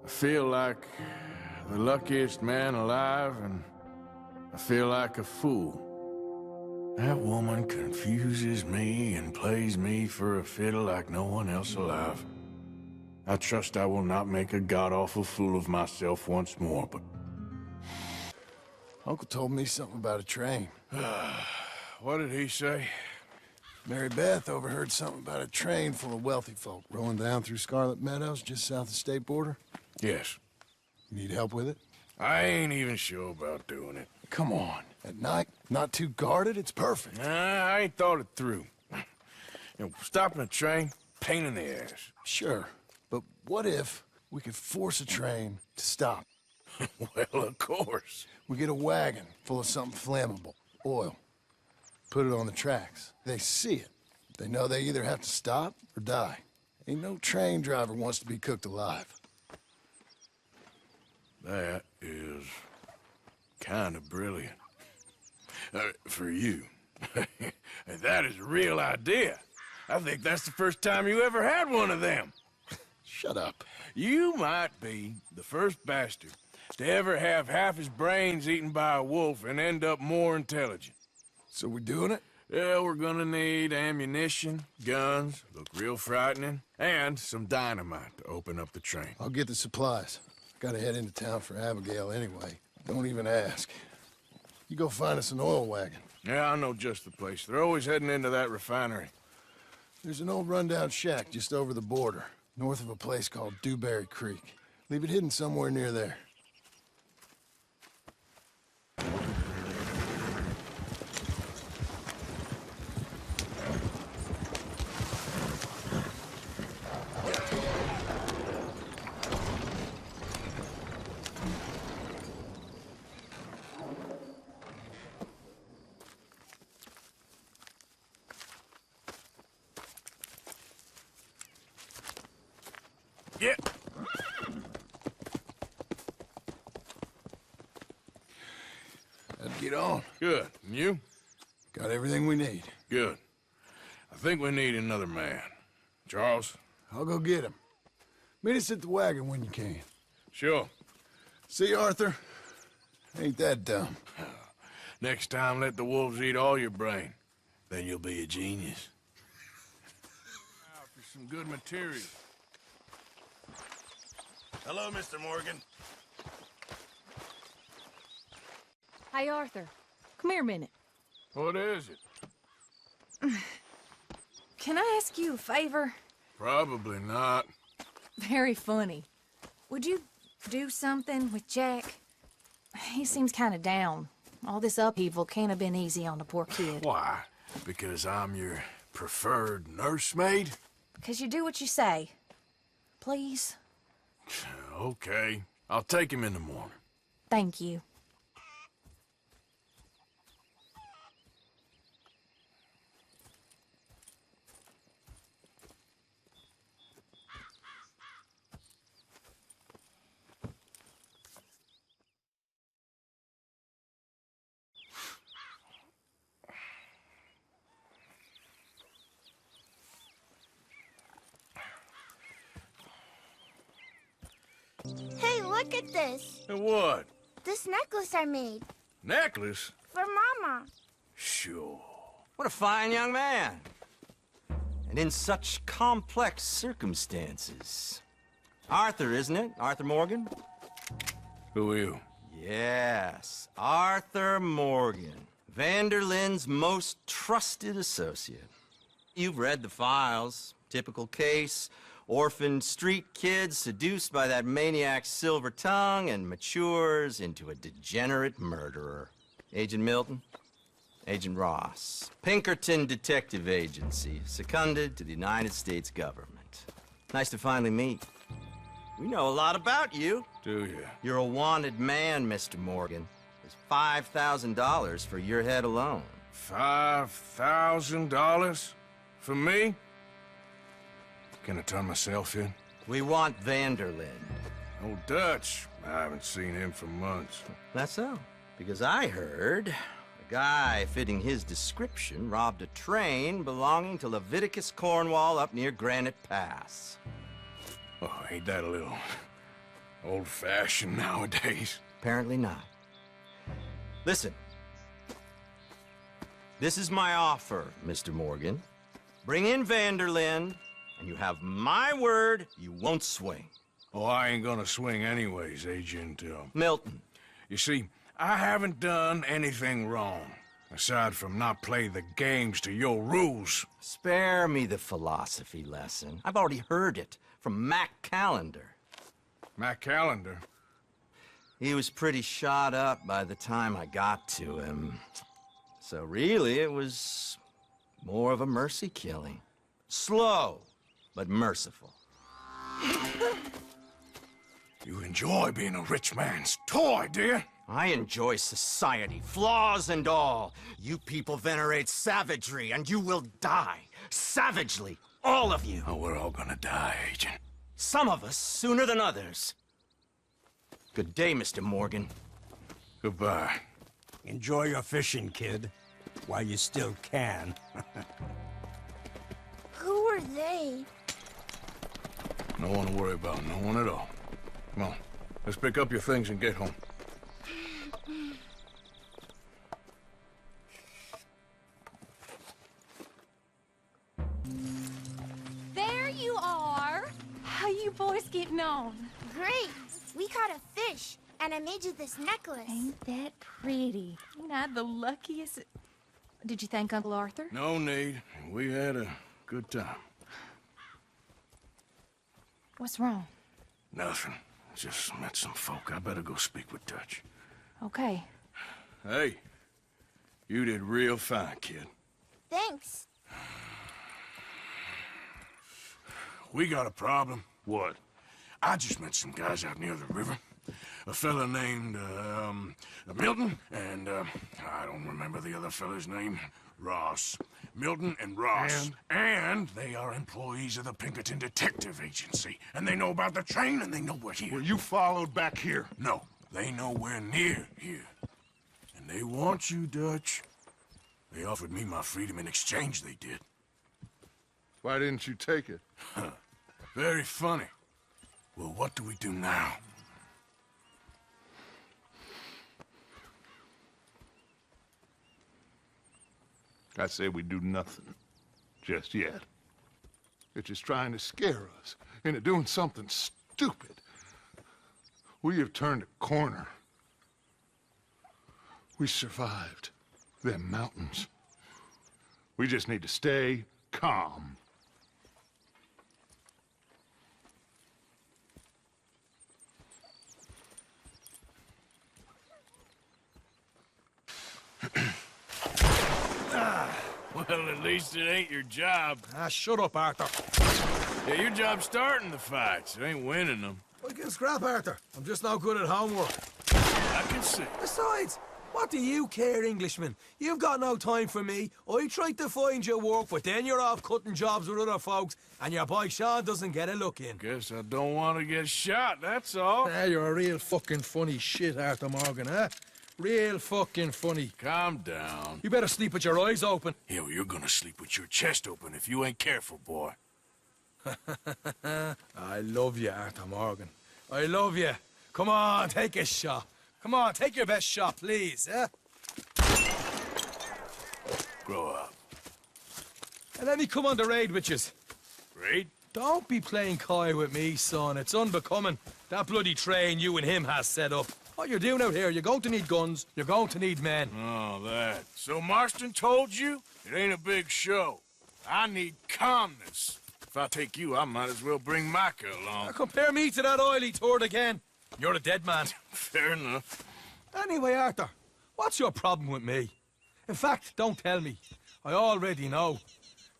I feel like the luckiest man alive, and I feel like a fool. That woman confuses me and plays me for a fiddle like no one else alive. I trust I will not make a god-awful fool of myself once more, but... Uncle told me something about a train. What did he say? Mary Beth overheard something about a train full of wealthy folk rolling down through Scarlet Meadows just south of the state border. Yes. You need help with it? I ain't even sure about doing it. Come on. At night, not too guarded, it's perfect. Nah, I ain't thought it through. You know, stopping a train, pain in the ass. Sure, but what if we could force a train to stop? Well, of course. We get a wagon full of something flammable, oil. Put it on the tracks. They see it. They know they either have to stop or die. Ain't no train driver wants to be cooked alive. That is kind of brilliant. For you. That is a real idea. I think that's the first time you ever had one of them. Shut up. You might be the first bastard to ever have half his brains eaten by a wolf and end up more intelligent. So we doing it? Yeah, we're gonna need ammunition, guns, look real frightening, and some dynamite to open up the train. I'll get the supplies. Gotta head into town for Abigail anyway. Don't even ask. You go find us an oil wagon. Yeah, I know just the place. They're always heading into that refinery. There's an old rundown shack just over the border, north of a place called Dewberry Creek. Leave it hidden somewhere near there. Yeah. Let's get on. Good. And you? Got everything we need. Good. I think we need another man. Charles? I'll go get him. Meet us at the wagon when you can. Sure. See, Arthur? Ain't that dumb. Next time, let the wolves eat all your brain. Then you'll be a genius. Now for some good material. Hello, Mr. Morgan. Hey, Arthur. Come here a minute. What is it? Can I ask you a favor? Probably not. Very funny. Would you do something with Jack? He seems kind of down. All this upheaval can't have been easy on the poor kid. Why? Because I'm your preferred nursemaid? Because you do what you say. Please? Okay. I'll take him in the morning. Thank you. Hey, look at this. What? This necklace I made. Necklace? For Mama. Sure. What a fine young man. And in such complex circumstances. Arthur, isn't it? Arthur Morgan? Who are you? Yes, Arthur Morgan. Vanderlyn's most trusted associate. You've read the files. Typical case. Orphaned street kid seduced by that maniac's silver tongue and matures into a degenerate murderer. Agent Milton? Agent Ross. Pinkerton Detective Agency, seconded to the United States government. Nice to finally meet. We know a lot about you. Do you? You're a wanted man, Mr. Morgan. There's $5,000 for your head alone. $5,000? For me? Can I turn myself in? We want Vanderlyn. Oh, Dutch. I haven't seen him for months. That's so. Because I heard a guy fitting his description robbed a train belonging to Leviticus Cornwall up near Granite Pass. Oh, ain't that a little old-fashioned nowadays? Apparently not. Listen. This is my offer, Mr. Morgan. Bring in Vanderlyn, and you have my word you won't swing. Oh, I ain't gonna swing anyways, Agent, Milton. You see, I haven't done anything wrong, aside from not play the games to your rules. Spare me the philosophy lesson. I've already heard it from Mac Callender. Mac Callender? He was pretty shot up by the time I got to him. So really, it was more of a mercy killing. Slow, but merciful. You enjoy being a rich man's toy, do you? I enjoy society, flaws and all. You people venerate savagery, and you will die. Savagely, all of you. Oh, we're all gonna die, Agent. Some of us sooner than others. Good day, Mr. Morgan. Goodbye. Enjoy your fishing, kid, while you still can. Who are they? No one to worry about, no one at all. Come on, let's pick up your things and get home. There you are. How you boys getting on? Great. We caught a fish, and I made you this necklace. Ain't that pretty? Ain't I the luckiest? Did you thank Uncle Arthur? No need. We had a good time. What's wrong? Nothing. Just met some folk. I better go speak with Dutch. Okay. Hey, you did real fine, kid. Thanks. We got a problem. What? I just met some guys out near the river. a fella named, Milton, and, I don't remember the other fella's name. Ross. Milton and Ross. And they are employees of the Pinkerton Detective Agency. And they know about the train, and they know we're here. Were you followed back here? No, they know we're near here. And they want you, Dutch. They offered me my freedom in exchange, they did. Why didn't you take it? Very funny. Well, what do we do now? I say we do nothing. Just yet. They're just trying to scare us into doing something stupid. We have turned a corner. We survived them mountains. We just need to stay calm. Well, at least it ain't your job. Shut up, Arthur. Yeah, your job's starting the fights. It ain't winning them. I can scrap, Arthur. I'm just no good at homework. I can see. Besides, what do you care, Englishman? You've got no time for me. I tried to find you work, but then you're off cutting jobs with other folks, and your boy Sean doesn't get a look in. Guess I don't want to get shot, that's all. You're a real fucking funny shit, Arthur Morgan, huh? Real fucking funny. Calm down. You better sleep with your eyes open. Yeah, well, you're gonna sleep with your chest open if you ain't careful, boy. I love you, Arthur Morgan. I love you. Come on, take a shot. Come on, take your best shot, please, eh? Grow up. And let me come on the raid with yous. Raid? Don't be playing coy with me, son. It's unbecoming. That bloody train you and him has set up. What you're doing out here, you're going to need guns, you're going to need men. Oh, that. So Marston told you? It ain't a big show. I need calmness. If I take you, I might as well bring Micah along. Now compare me to that oily turd again. You're a dead man. Fair enough. Anyway, Arthur, what's your problem with me? In fact, don't tell me. I already know.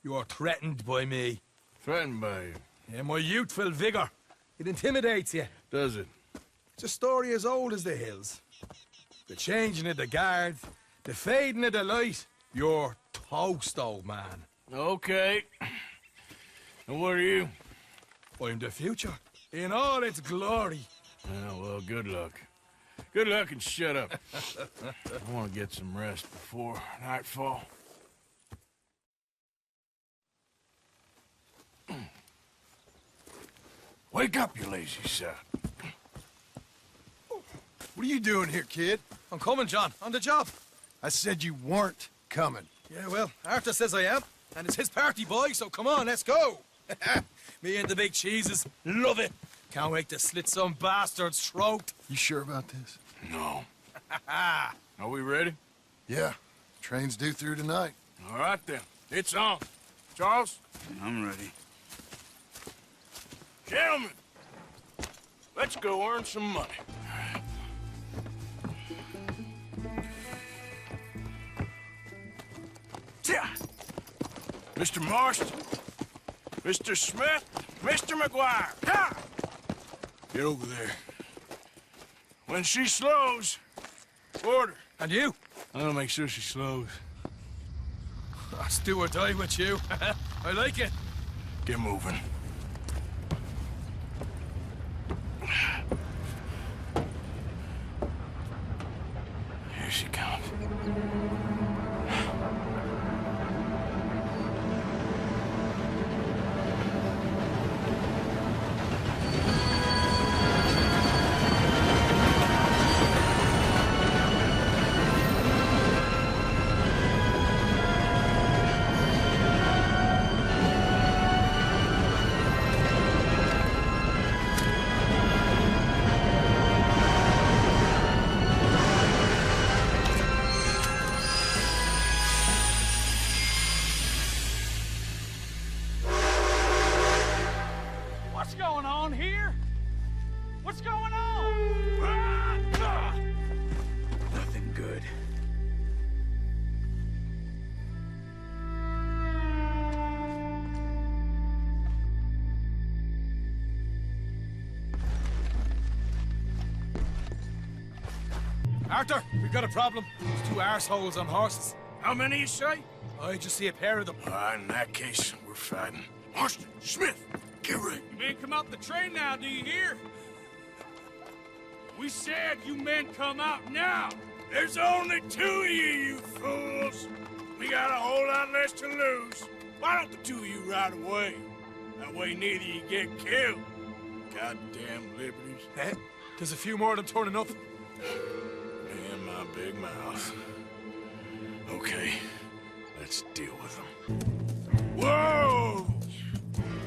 You're threatened by me. Threatened by you? Yeah, my youthful vigor. It intimidates you. Does it? It's a story as old as the hills. The changing of the guard, the fading of the light. You're toast, old man. Okay. And what are you? I'm the future, in all its glory. Oh, well, good luck. Good luck and shut up. I want to get some rest before nightfall. Wake up, you lazy sap. What are you doing here, kid? I'm coming, John. On the job. I said you weren't coming. Yeah, well, Arthur says I am. And it's his party, boy, so come on, let's go. Me and the big cheeses. Love it. Can't wait to slit some bastard's throat. You sure about this? No. Are we ready? Yeah. Train's due through tonight. All right, then. It's on. Charles? I'm ready. Gentlemen, let's go earn some money. Mr. Marston, Mr. Smith, Mr. McGuire, come! Get over there. When she slows, order. And you? I'm gonna make sure she slows. I'll do or die with you. I like it. Get moving. Here she comes. What's going on here? What's going on? Nothing good. Arthur, we've got a problem. There's two arseholes on horses. How many you say? I just see a pair of them. In that case, we're fighting. Marston, Smith, get ready. You men come out the train now, do you hear? We said you men come out now. There's only two of you fools. We got a whole lot less to lose. Why don't the two of you ride away? That way neither you get killed. Goddamn liberties. Eh? There's a few more of them turning up. Damn my big mouth. Okay, let's deal with them. Whoa!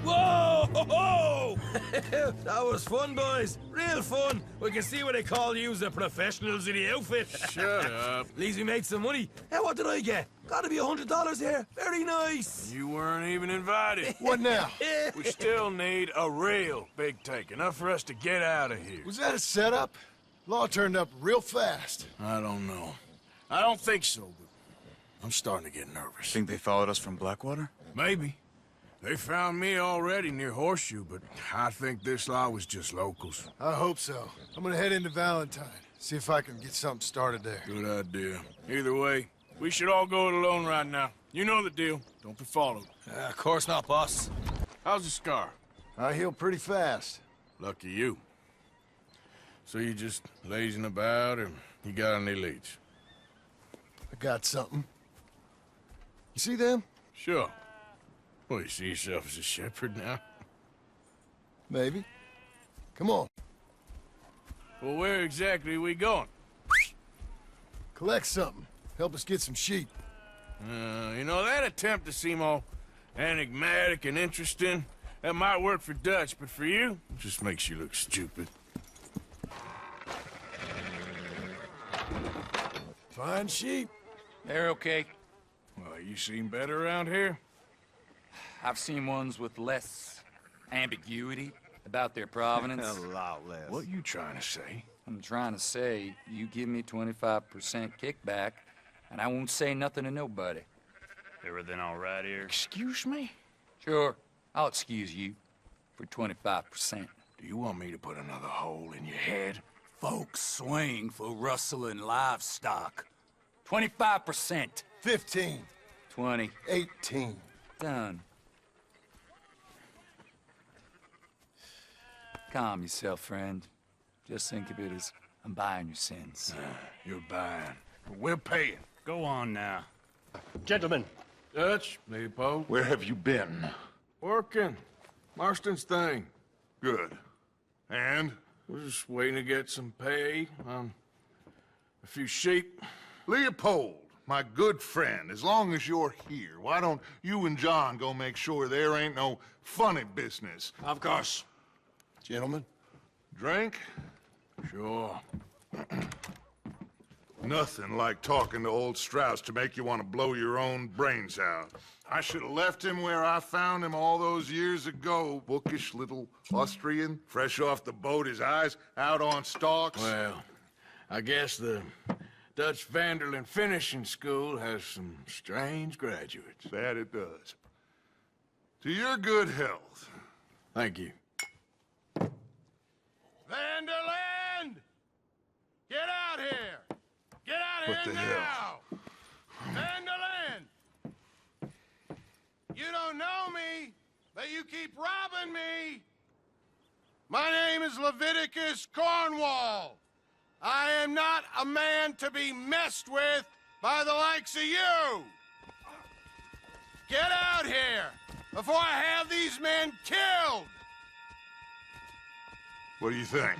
Whoa! Ho, ho! That was fun, boys. Real fun. We can see what they call you the professionals in the outfit. Shut up. At least we made some money. Hey, what did I get? Gotta be $100 here. Very nice. You weren't even invited. What now? We still need a real big take. Enough for us to get out of here. Was that a setup? Law turned up real fast. I don't know. I don't think so, but I'm starting to get nervous. Think they followed us from Blackwater? Maybe. They found me already near Horseshoe, but I think this lot was just locals. I hope so. I'm gonna head into Valentine. See if I can get something started there. Good idea. Either way, we should all go it alone right now. You know the deal. Don't be followed. Of course not, boss. How's the scar? I heal pretty fast. Lucky you. So you just lazing about, or you got any leads? I got something. You see them? Sure. Well, you see yourself as a shepherd now? Maybe. Come on. Well, where exactly are we going? Collect something. Help us get some sheep. You know, that attempt to seem all enigmatic and interesting, that might work for Dutch, but for you, it just makes you look stupid. Fine sheep. They're okay. Well, you seem better around here? I've seen ones with less ambiguity about their provenance. A lot less. What you trying to say? I'm trying to say, you give me 25% kickback, and I won't say nothing to nobody. Everything all right here? Excuse me? Sure, I'll excuse you for 25%. Do you want me to put another hole in your head? Folks swing for rustling livestock. 25%. 15. 20. 18. Done. Calm yourself, friend. Just think of it as I'm buying your sins. You're buying. But we're paying. Go on now. Gentlemen. Dutch, Leopold. Where have you been? Working. Marston's thing. Good. And? We're just waiting to get some pay on a few sheep. Leopold, my good friend, as long as you're here, why don't you and John go make sure there ain't no funny business? Of course. Gentlemen. Drink? Sure. Nothing like talking to old Strauss to make you want to blow your own brains out. I should have left him where I found him all those years ago. Bookish little Austrian, fresh off the boat, his eyes out on stalks. Well, I guess the Dutch Vanderlyn Finishing School has some strange graduates. That it does. To your good health. Thank you. Vanderland! Get out here! Get out What here the now! Vanderland! You don't know me, but you keep robbing me! My name is Leviticus Cornwall. I am not a man to be messed with by the likes of you! Get out here before I have these men killed! What do you think?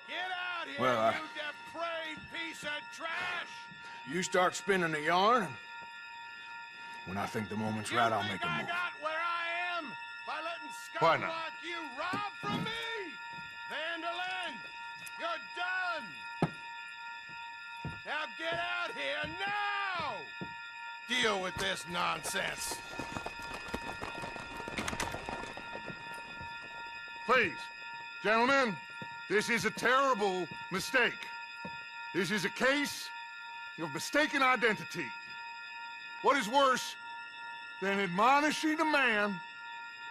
Get out here, Well, you depraved piece of trash! You start spinning the yarn, and when I think the moment's right, I'll make a I move. got where I am by letting Why scum not? like you rob from me! Vanderlyn, you're done! Now get out here now! Deal with this nonsense. Please, gentlemen, this is a terrible mistake. This is a case of mistaken identity. What is worse than admonishing a man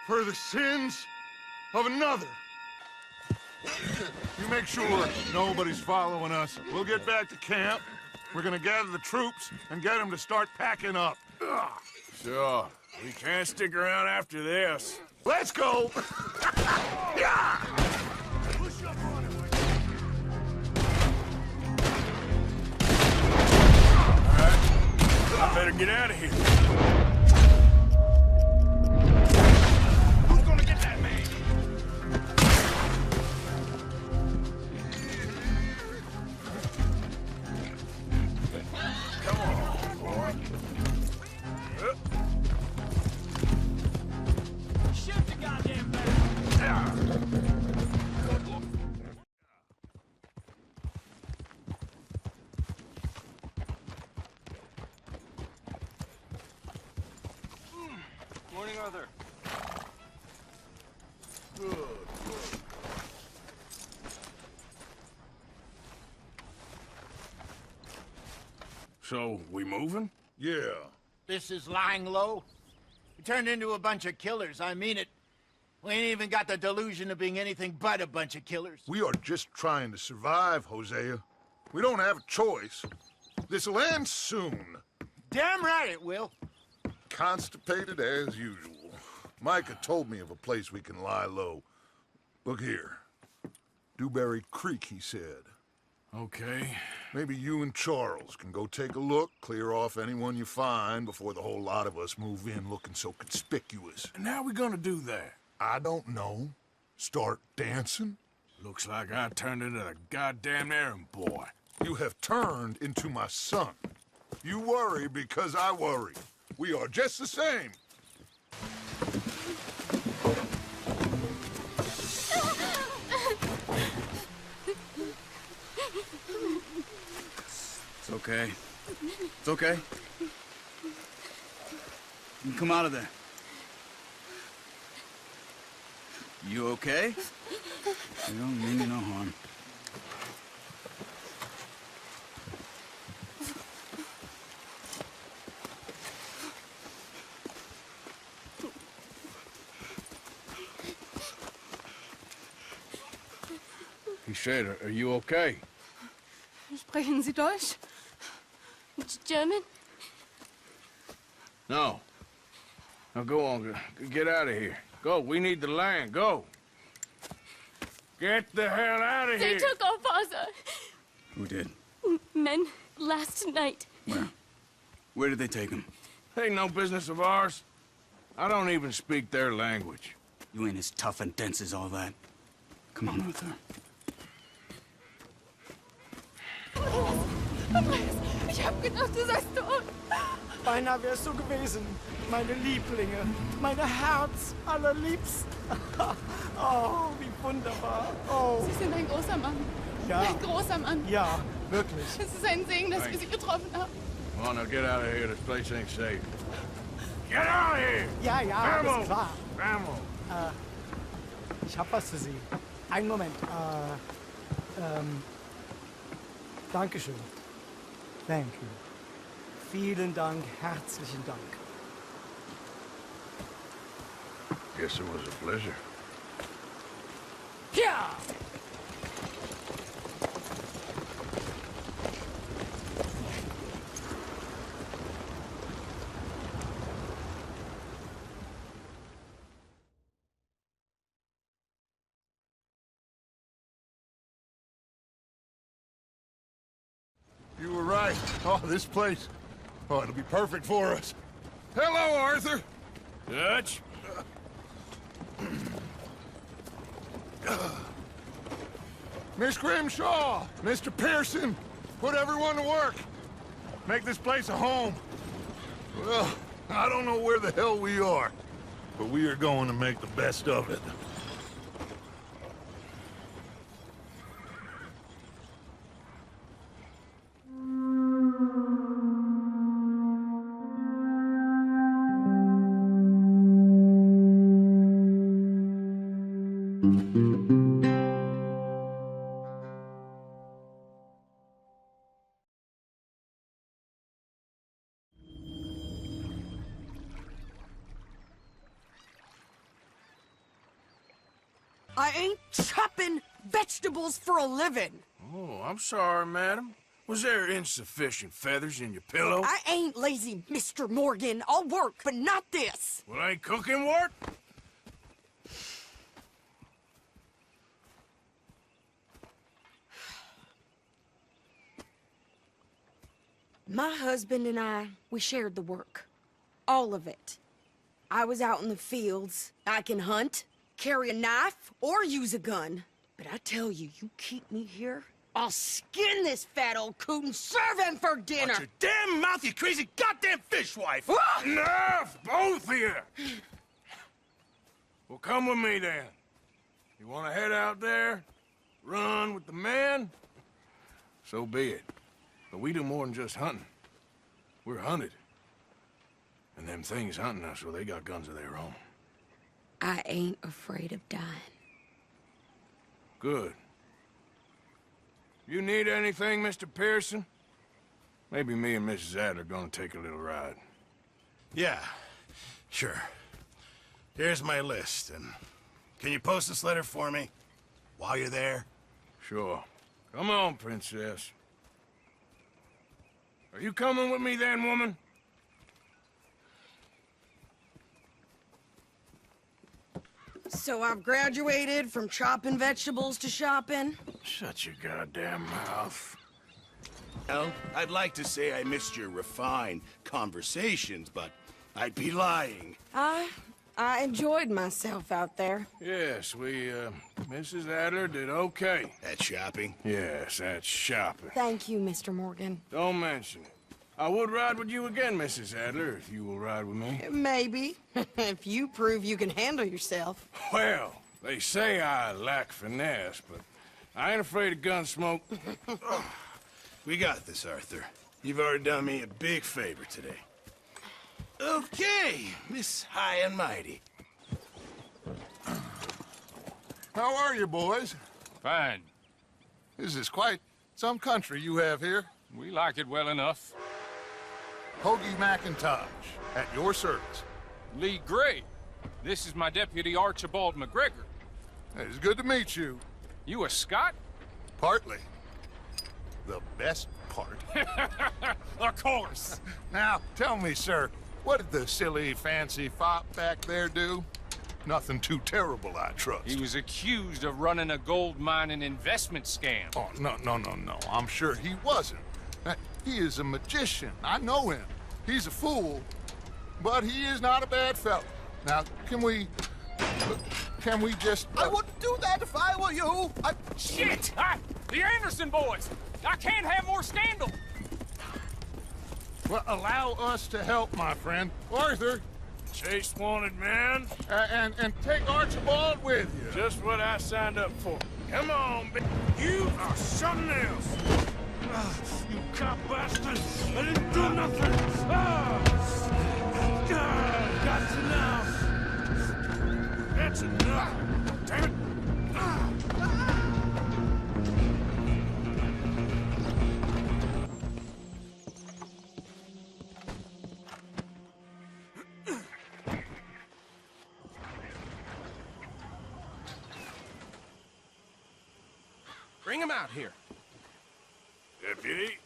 for the sins of another? You make sure nobody's following us. We'll get back to camp. We're gonna gather the troops and get them to start packing up. Sure. We can't stick around after this. Let's go! Yeah! I better get out of here. Who's gonna get that man? Come on, boy. Shoot the goddamn thing! Morning, Arthur. Good. So, we moving? Yeah. This is lying low. We turned into a bunch of killers, I mean it. We ain't even got the delusion of being anything but a bunch of killers. We are just trying to survive, Hosea. We don't have a choice. This'll end soon. Damn right it will. Constipated as usual. Micah told me of a place we can lie low. Look here. Dewberry Creek, he said. Okay. Maybe you and Charles can go take a look, clear off anyone you find before the whole lot of us move in looking so conspicuous. And how we gonna do that? I don't know. Start dancing? Looks like I turned into the goddamn errand boy. You have turned into my son. You worry because I worry. We are just the same. It's okay. It's okay. You can come out of there. You okay? You don't mean you no harm. He said, are you okay? Sprechen Sie Deutsch? German? No. Now go on, get out of here. Go, we need the land, go. Get the hell out of They here. took our father. Who did? Men last night. Where? Where did they take him? Ain't no business of ours. I don't even speak their language. You ain't as tough and dense as all that. Come on, Arthur. Andreas, ich hab gedacht, du seist tot. Beinahe wärst du gewesen. Meine Lieblinge. Meine Herz allerliebsten. Oh, wie wunderbar. Oh. Sie sind ein großer Mann. Ja. Ein großer Mann. Ja, wirklich. Es ist ein Segen, dass wir Sie getroffen haben. Come on, now get out of here. This place ain't safe. Get out of here! Ja, ja, Ammo! alles klar. Ammo! Ich hab was für Sie. Einen Moment. Dankeschön. Thank you. Vielen Dank, herzlichen Dank. Guess it was a pleasure. Ja! You were right. Oh, this place. Oh, it'll be perfect for us. Hello, Arthur. Dutch? Miss Grimshaw, Mr. Pearson, put everyone to work. Make this place a home. Well, I don't know where the hell we are, but we are going to make the best of it. I ain't chopping vegetables for a living. Oh, I'm sorry, madam. Was there insufficient feathers in your pillow? I ain't lazy, Mr. Morgan. I'll work, but not this. Well, ain't cooking work? My husband and I, we shared the work. All of it. I was out in the fields. I can hunt, carry a knife, or use a gun. But I tell you, you keep me here, I'll skin this fat old coot and serve him for dinner. Watch your damn mouth, you crazy goddamn fishwife! Enough, both of you! Well, come with me then. You want to head out there, run with the men? So be it. But we do more than just hunting. We're hunted. And them things hunting us, well, they got guns of their own. I ain't afraid of dying. Good. You need anything, Mr. Pearson? Maybe me and Mrs. Adler are gonna take a little ride. Yeah, sure. Here's my list, and can you post this letter for me while you're there? Sure. Come on, Princess. Are you coming with me then, woman? So I've graduated from chopping vegetables to shopping? Shut your goddamn mouth. Well, I'd like to say I missed your refined conversations, but I'd be lying. I enjoyed myself out there. Yes, Mrs. Adler did okay. At shopping? Yes, that's shopping. Thank you, Mr. Morgan. Don't mention it. I would ride with you again, Mrs. Adler, if you will ride with me. Maybe. If you prove you can handle yourself. Well, they say I lack finesse, but I ain't afraid of gun smoke. We got this, Arthur. You've already done me a big favor today. Okay, Miss High and Mighty. How are you, boys? Fine. This is quite some country you have here. We like it well enough. Hoagie McIntosh, at your service. Lee Gray. This is my deputy Archibald McGregor. It's good to meet you. You a Scot? Partly. The best part. Of course. Now, tell me, sir, what did the silly, fancy fop back there do? Nothing too terrible, I trust. He was accused of running a gold mining investment scam. Oh, no. I'm sure he wasn't. He is a magician. I know him. He's a fool, but he is not a bad fellow. Now, can we just... I wouldn't do that if I were you. Shit! The Anderson boys! I can't have more scandal! Well, allow us to help, my friend. Arthur! Chase wanted man. And take Archibald with you. Just what I signed up for. Come on, you are something else. You cop bastard! I didn't do nothing! That's enough! That's enough! Damn it! Bring him out here. Deputy?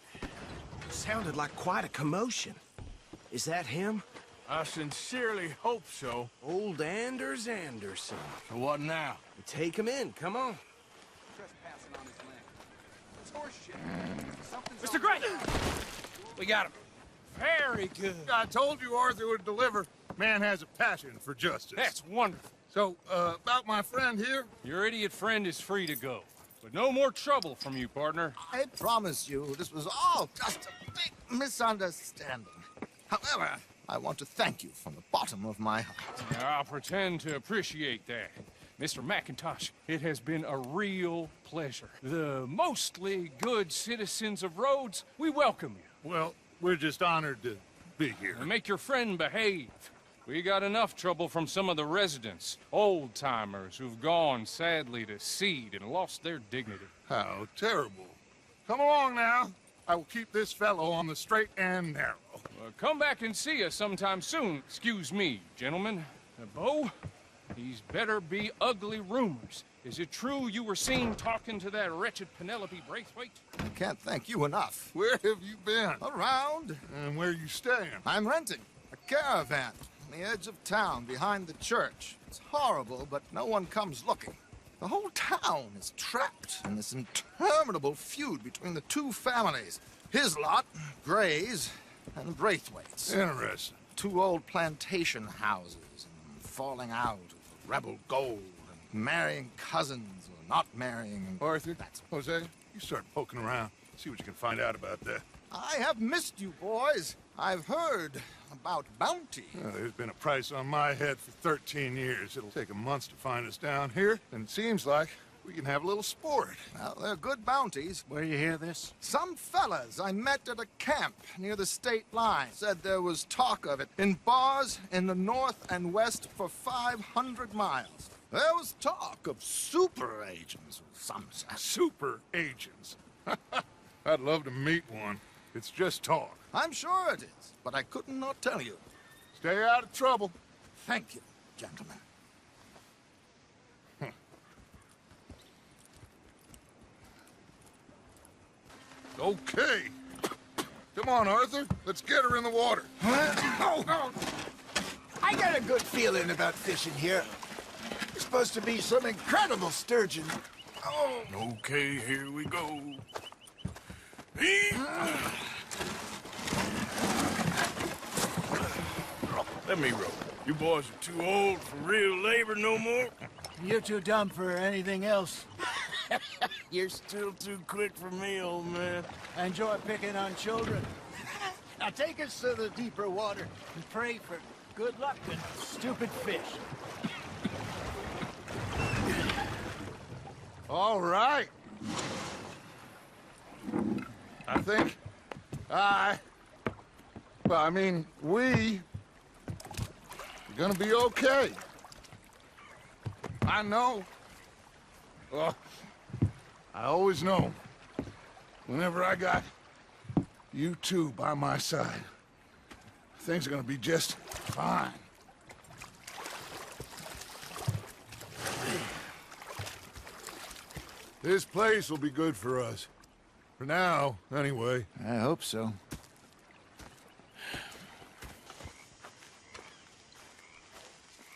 Sounded like quite a commotion. Is that him? I sincerely hope so. Old Anders Anderson. So what now? Take him in, come on. Mr. Gray! We got him. Very good. I told you Arthur would deliver. Man has a passion for justice. That's wonderful. So, about my friend here? Your idiot friend is free to go. But no more trouble from you, partner. I promise you, this was all just a big misunderstanding. However, I want to thank you from the bottom of my heart. I'll pretend to appreciate that. Mr. McIntosh, it has been a real pleasure. The mostly good citizens of Rhodes, we welcome you. Well, we're just honored to be here. And make your friend behave. We got enough trouble from some of the residents, old-timers who've gone, sadly, to seed and lost their dignity. How terrible. Come along now. I will keep this fellow on the straight and narrow. Come back and see us sometime soon. Excuse me, gentlemen. Bo, These better be ugly rumors. Is it true you were seen talking to that wretched Penelope Braithwaite? I can't thank you enough. Where have you been? Around. And where are you staying? I'm renting a caravan on the edge of town behind the church. It's horrible, but no one comes looking. The whole town is trapped in this interminable feud between the two families. His lot, Gray's, and Braithwaite's. Interesting. Two old plantation houses, and falling out of rebel gold, and marrying cousins or not marrying. Arthur, Jose, you start poking around. See what you can find out about that. I have missed you, boys. I've heard about bounty. Well, there's been a price on my head for 13 years. It'll take a month to find us down here, and it seems like we can have a little sport. Well, they're good bounties. Where you hear this? Some fellas I met at a camp near the state line said there was talk of it in bars in the north and west for 500 miles. There was talk of super agents of some sort. Super agents? I'd love to meet one. It's just talk. I'm sure it is, but I couldn't not tell you. Stay out of trouble. Thank you, gentlemen. Okay. Come on, Arthur. Let's get her in the water. I got a good feeling about fishing here. There's supposed to be some incredible sturgeon. Oh. Okay, here we go. Let me row. You boys are too old for real labor no more. You're too dumb for anything else. You're still too quick for me, old man. I enjoy picking on children. Now take us to the deeper water and pray for good luck and stupid fish. All right. I think we're gonna be okay. I know. Well, I always know. Whenever I got you two by my side, things are gonna be just fine. This place will be good for us. For now, anyway. I hope so.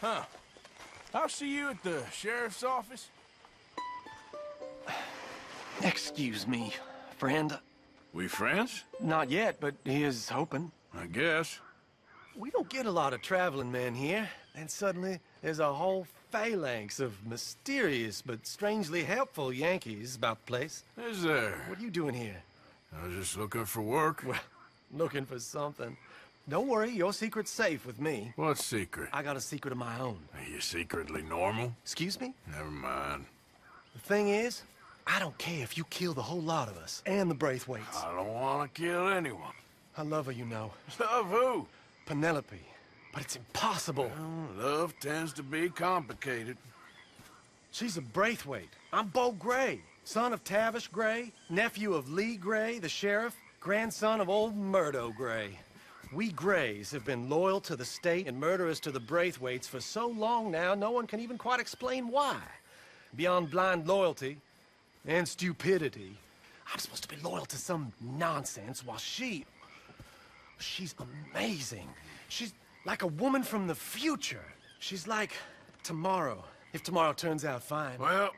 Huh. I'll see you at the sheriff's office. Excuse me, friend. We friends? Not yet, but he is hoping. I guess. We don't get a lot of traveling men here, and suddenly there's a whole phalanx of mysterious but strangely helpful Yankees about the place. Is there? What are you doing here? I was just looking for work. Well, looking for something. Don't worry, your secret's safe with me. What secret? I got a secret of my own. Are you secretly normal? Excuse me? Never mind. The thing is, I don't care if you kill the whole lot of us, and the Braithwaites. I don't want to kill anyone. I love her, you know. Love who? Penelope. But it's impossible. Well, love tends to be complicated. She's a Braithwaite. I'm Bo Gray, son of Tavish Gray, nephew of Lee Gray, the sheriff, grandson of old Murdo Gray. We Grays have been loyal to the state and murderous to the Braithwaites for so long now, no one can even quite explain why. Beyond blind loyalty and stupidity, I'm supposed to be loyal to some nonsense while she's amazing. She's like a woman from the future. She's like tomorrow, if tomorrow turns out fine. Well,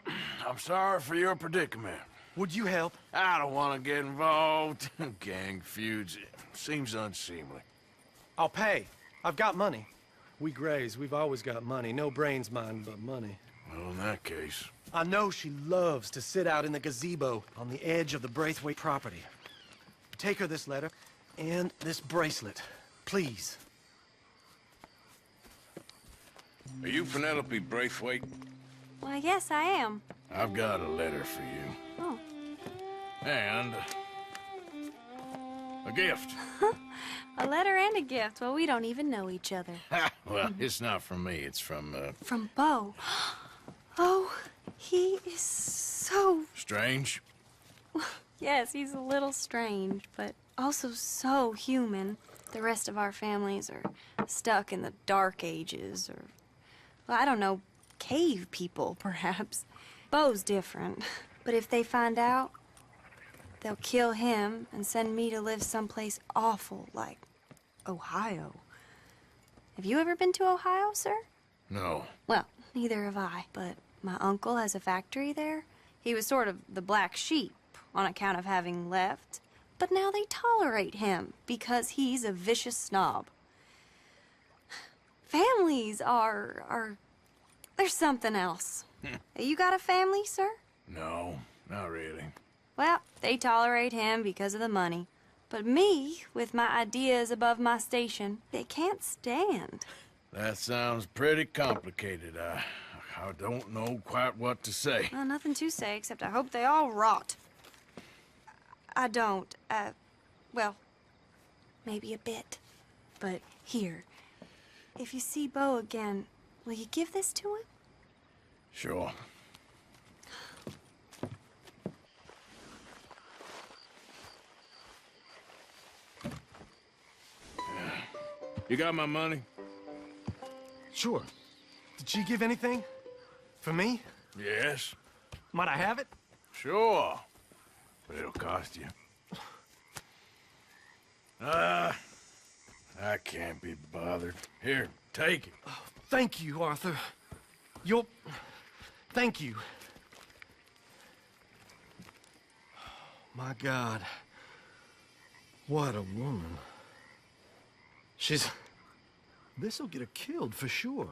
I'm sorry for your predicament. Would you help? I don't want to get involved. Gang feuds. Seems unseemly. I'll pay. I've got money. We Grays, we've always got money. No brains, mind, but money. Well, in that case... I know she loves to sit out in the gazebo on the edge of the Braithwaite property. Take her this letter and this bracelet, please. Are you Penelope Braithwaite? Well, yes, I am. I've got a letter for you. Oh. And... a gift. A letter and a gift. Well, we don't even know each other. Well, it's not from me. It's from, From Bo. Oh, he is so... Strange? Yes, he's a little strange, but also so human. The rest of our families are stuck in the Dark Ages, or... well, I don't know, cave people, perhaps. Bo's different. But if they find out, they'll kill him and send me to live someplace awful like Ohio. Have you ever been to Ohio, sir? No. Well, neither have I, but my uncle has a factory there. He was sort of the black sheep on account of having left, but now they tolerate him because he's a vicious snob. Families are there's something else. You got a family, sir? No, not really. Well, they tolerate him because of the money. But me, with my ideas above my station, they can't stand. That sounds pretty complicated. I don't know quite what to say. Well, nothing to say, except I hope they all rot. I don't, well, maybe a bit. But here, if you see Bo again, will you give this to him? Sure. You got my money? Sure. Did she give anything? For me? Yes. Might I have it? Sure. But it'll cost you. I can't be bothered. Here, take it. Oh, thank you, Arthur. Thank you. My God. What a woman. This'll get her killed for sure.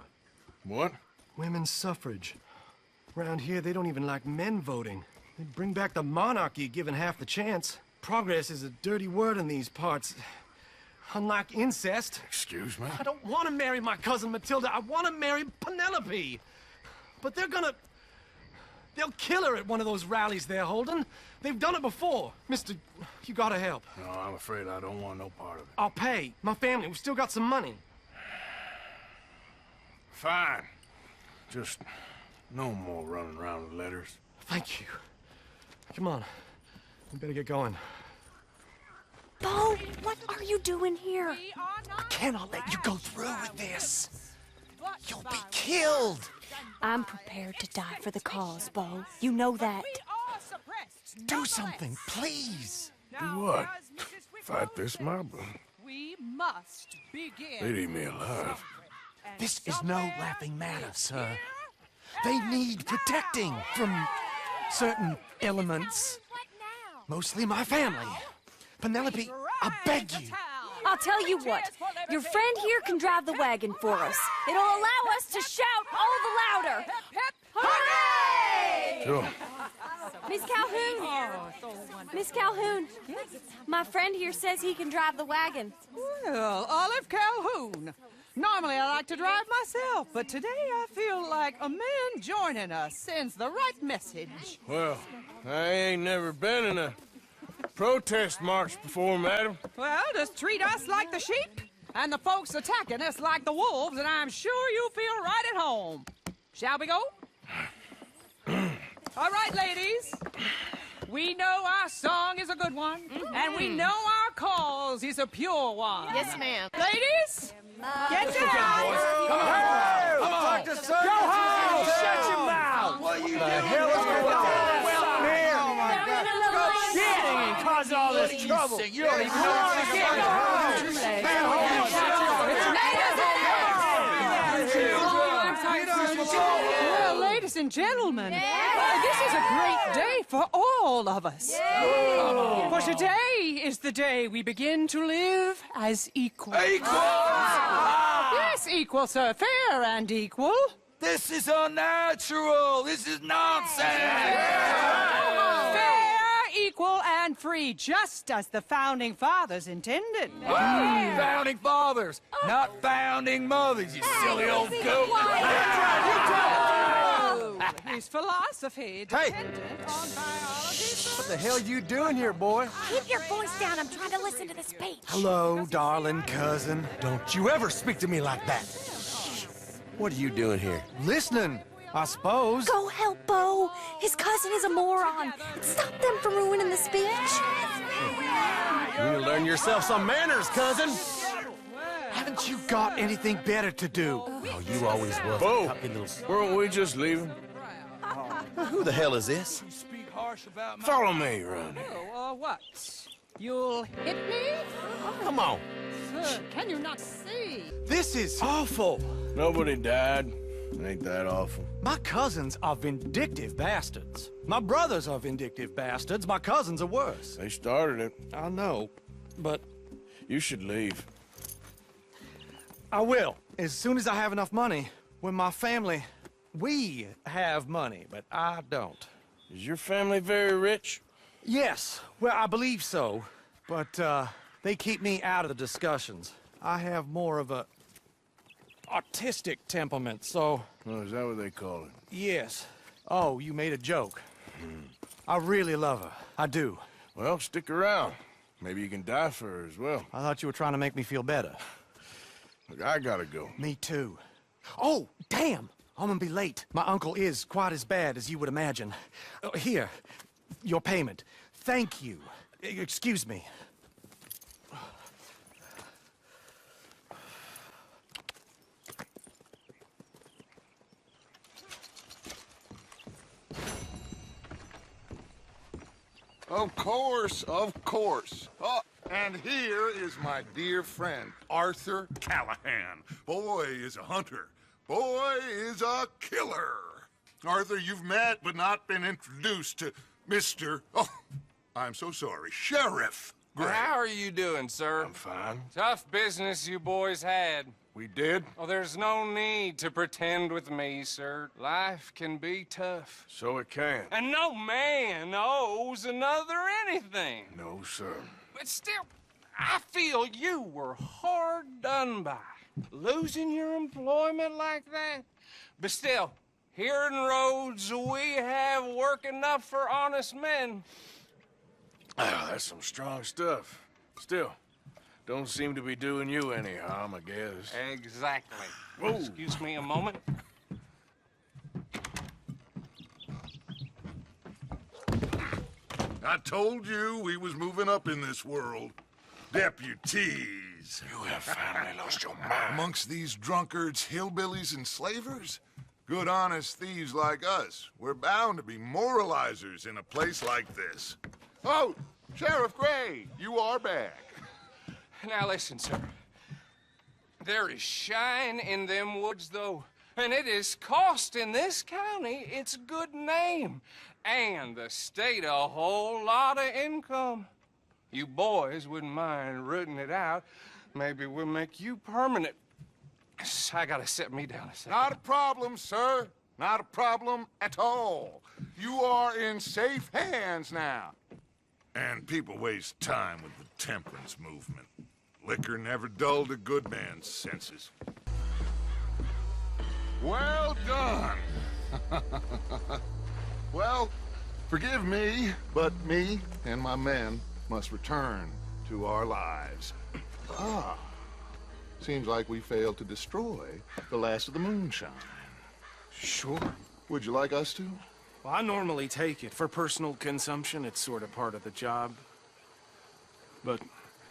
What? Women's suffrage. Around here, they don't even like men voting. They'd bring back the monarchy given half the chance. Progress is a dirty word in these parts. Unlike incest. Excuse me? I don't want to marry my cousin Matilda. I want to marry Penelope. But they'll kill her at one of those rallies they're holding. They've done it before. Mister, you gotta help. No, I'm afraid I don't want no part of it. I'll pay. My family, we've still got some money. Fine. Just no more running around with letters. Thank you. Come on. We better get going. Bo, what are you doing here? I cannot let you go through with this. You'll be killed. I'm prepared to die for the cause, Bo. You know that. Do something, please. Do what? Fight this mob? We must begin. They'd eat me alive. This is no laughing matter, sir. They need protecting from certain elements. Mostly my family. Penelope, I beg you. I'll tell you what. Your friend here can drive the wagon for us. It'll allow us to shout all the louder. Hooray! Sure. Miss Calhoun! Miss Calhoun! My friend here says he can drive the wagon. Well, Olive Calhoun. Normally I like to drive myself, but today I feel like a man joining us sends the right message. Well, I ain't never been in a protest march before, madam. Well, just treat us like the sheep, and the folks attacking us like the wolves, and I'm sure you feel right at home. Shall we go? All right, ladies. We know our song is a good one, and we know our cause is a pure one. Yes, ma'am. Ladies, get down! Come on! Come on! Go home! Shut your mouth! What the hell is going on? Well, here! Oh, my God. Go singing and cause all this trouble. You don't even know what to get. Well, ladies and gentlemen, this is a great day for all of us. For today is the day we begin to live as equals. Equals? Yes, equal, sir. Fair and equal. This is unnatural. This is nonsense. Fair, equal, and free, just as the Founding Fathers intended. Founding Fathers, not founding mothers, you silly old goat. His philosophy dependent on biology. What the hell you doing here, boy? Keep your voice down. I'm trying to listen to the speech. Hello, darling cousin. Don't you ever speak to me like that. What are you doing here? Listening, I suppose. Go help Bo. His cousin is a moron. Stop them from ruining the speech. You need to learn yourself some manners, cousin. Haven't you got anything better to do? Oh, you always was. Bo, weren't we just leaving? Who the hell is this? Follow me around here. Oh, what? You'll hit me? Come on. Sir, can you not see? This is awful. Nobody died. Ain't that awful? My cousins are vindictive bastards. My brothers are vindictive bastards. My cousins are worse. They started it. I know, but You should leave. I will, as soon as I have enough money. When my family, we have money, but I don't. Is your family very rich? Yes, well, I believe so, but they keep me out of the discussions. I have more of a artistic temperament, so... Oh, is that what they call it? Yes. Oh, you made a joke. I really love her. I do. Well, stick around. Maybe you can die for her as well. I thought you were trying to make me feel better. Look, I gotta go. Me too. Oh, damn! I'm gonna be late. My uncle is quite as bad as you would imagine. Here, your payment. Thank you. Excuse me. Of course, of course. Oh, and here is my dear friend, Arthur Callahan. Boy is a hunter. Boy is a killer. Arthur, you've met but not been introduced to Mr. Oh, I'm so sorry, Sheriff Gray. How are you doing, sir? I'm fine. Tough business you boys had. We did? Oh, there's no need to pretend with me, sir. Life can be tough. So it can. And no man owes another anything. No, sir. But still, I feel you were hard done by. Losing your employment like that. But still, here in Rhodes, we have work enough for honest men. Ah, that's some strong stuff. Still, don't seem to be doing you any harm, I guess. Exactly. Whoa. Excuse me a moment. I told you we was moving up in this world. Deputies. You have finally lost your mind. Amongst these drunkards, hillbillies, and slavers? Good, honest thieves like us. We're bound to be moralizers in a place like this. Oh, Sheriff Gray, you are back. Now listen, sir. There is shine in them woods, though, and it is costing this county its good name and the state a whole lot of income. You boys wouldn't mind rooting it out. Maybe we'll make you permanent. I gotta set me down a second. Not a problem, sir. Not a problem at all. You are in safe hands now. And people waste time with the temperance movement. Liquor never dulled a good man's senses. Well done. Well, forgive me, but me and my men must return to our lives. Ah, seems like we failed to destroy the last of the moonshine. Sure. Would you like us to? Well, I normally take it. For personal consumption, it's sort of part of the job. But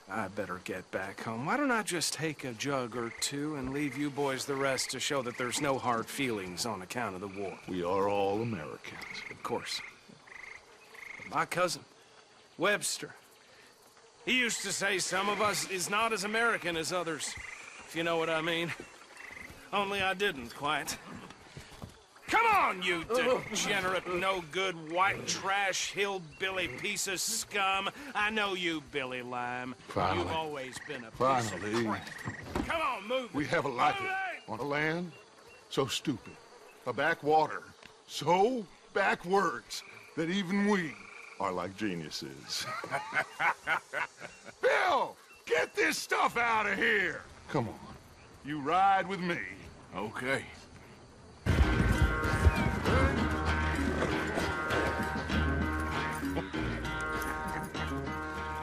I better get back home. Why don't I just take a jug or two and leave you boys the rest to show that there's no hard feelings on account of the war? We are all Americans. Of course. My cousin, Webster, he used to say some of us is not as American as others, if you know what I mean. Only I didn't quite. Come on, you degenerate, no-good, white trash, hillbilly piece of scum. I know you, Billy Lime. Finally. You've always been a piece Finally. of crap. Come on, move. We have a life on a land so stupid, a backwater so backwards that even we are like geniuses. Bill, get this stuff out of here. Come on, you ride with me. Okay.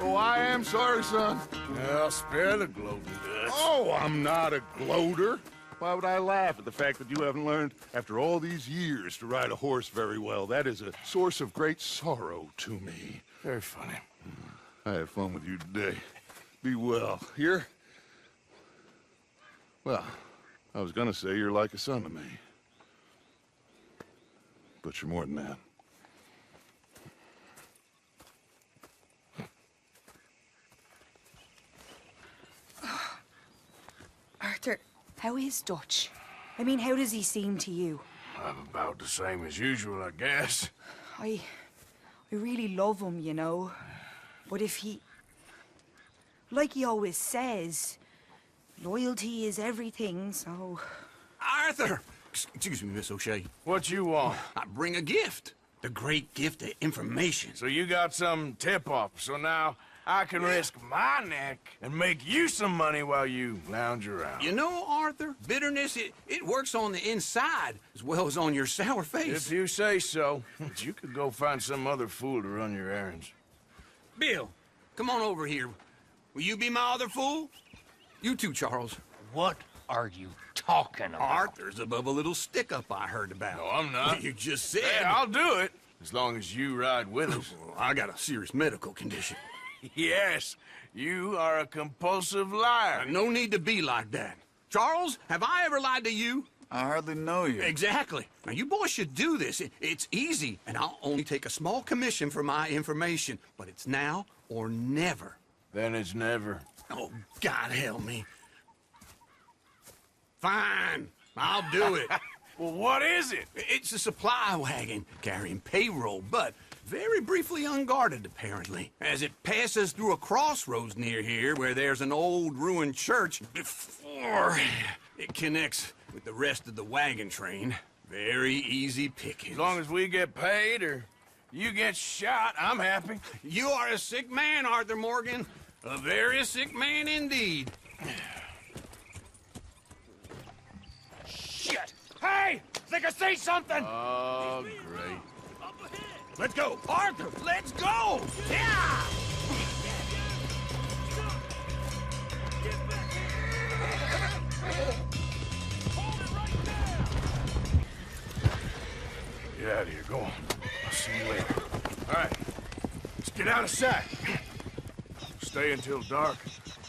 Oh, I am sorry, son. Well, spare the gloating guts. Oh, I'm not a gloater. Why would I laugh at the fact that you haven't learned, after all these years, to ride a horse very well? That is a source of great sorrow to me. Very funny. I had fun with you today. Be well. Here? Well, I was gonna say you're like a son to me. But you're more than that. Arthur, how is Dutch? I mean, how does he seem to you? I'm about the same as usual, I guess. I really love him, you know. But if he... Like he always says, loyalty is everything, so... Arthur! Excuse me, Miss O'Shea. What you want? I bring a gift. The great gift of information. So you got some tip-off, so now I can risk my neck and make you some money while you lounge around. You know, Arthur, bitterness, it works on the inside as well as on your sour face. If you say so. But you could go find some other fool to run your errands. Bill, come on over here. Will you be my other fool? You too, Charles. What are you talking about? Arthur's above a little stick-up I heard about. No, I'm not. You just said... Hey, I'll do it, as long as you ride with us. I got a serious medical condition. Yes, you are a compulsive liar. No need to be like that. Charles, have I ever lied to you? I hardly know you. Exactly. Now, you boys should do this. It's easy, and I'll only take a small commission for my information. But it's now or never. Then it's never. Oh, God help me. Fine, I'll do it. Well, what is it? It's a supply wagon carrying payroll, but very briefly unguarded, apparently, as it passes through a crossroads near here where there's an old ruined church before it connects with the rest of the wagon train. Very easy pickings. As long as we get paid or you get shot, I'm happy. You are a sick man, Arthur Morgan. A very sick man indeed. Shit! Hey! Think I see something! Oh, great. Let's go! Arthur, let's go! Yeah! Get out of here. Go on. I'll see you later. All right. Let's get out of sight. Stay until dark,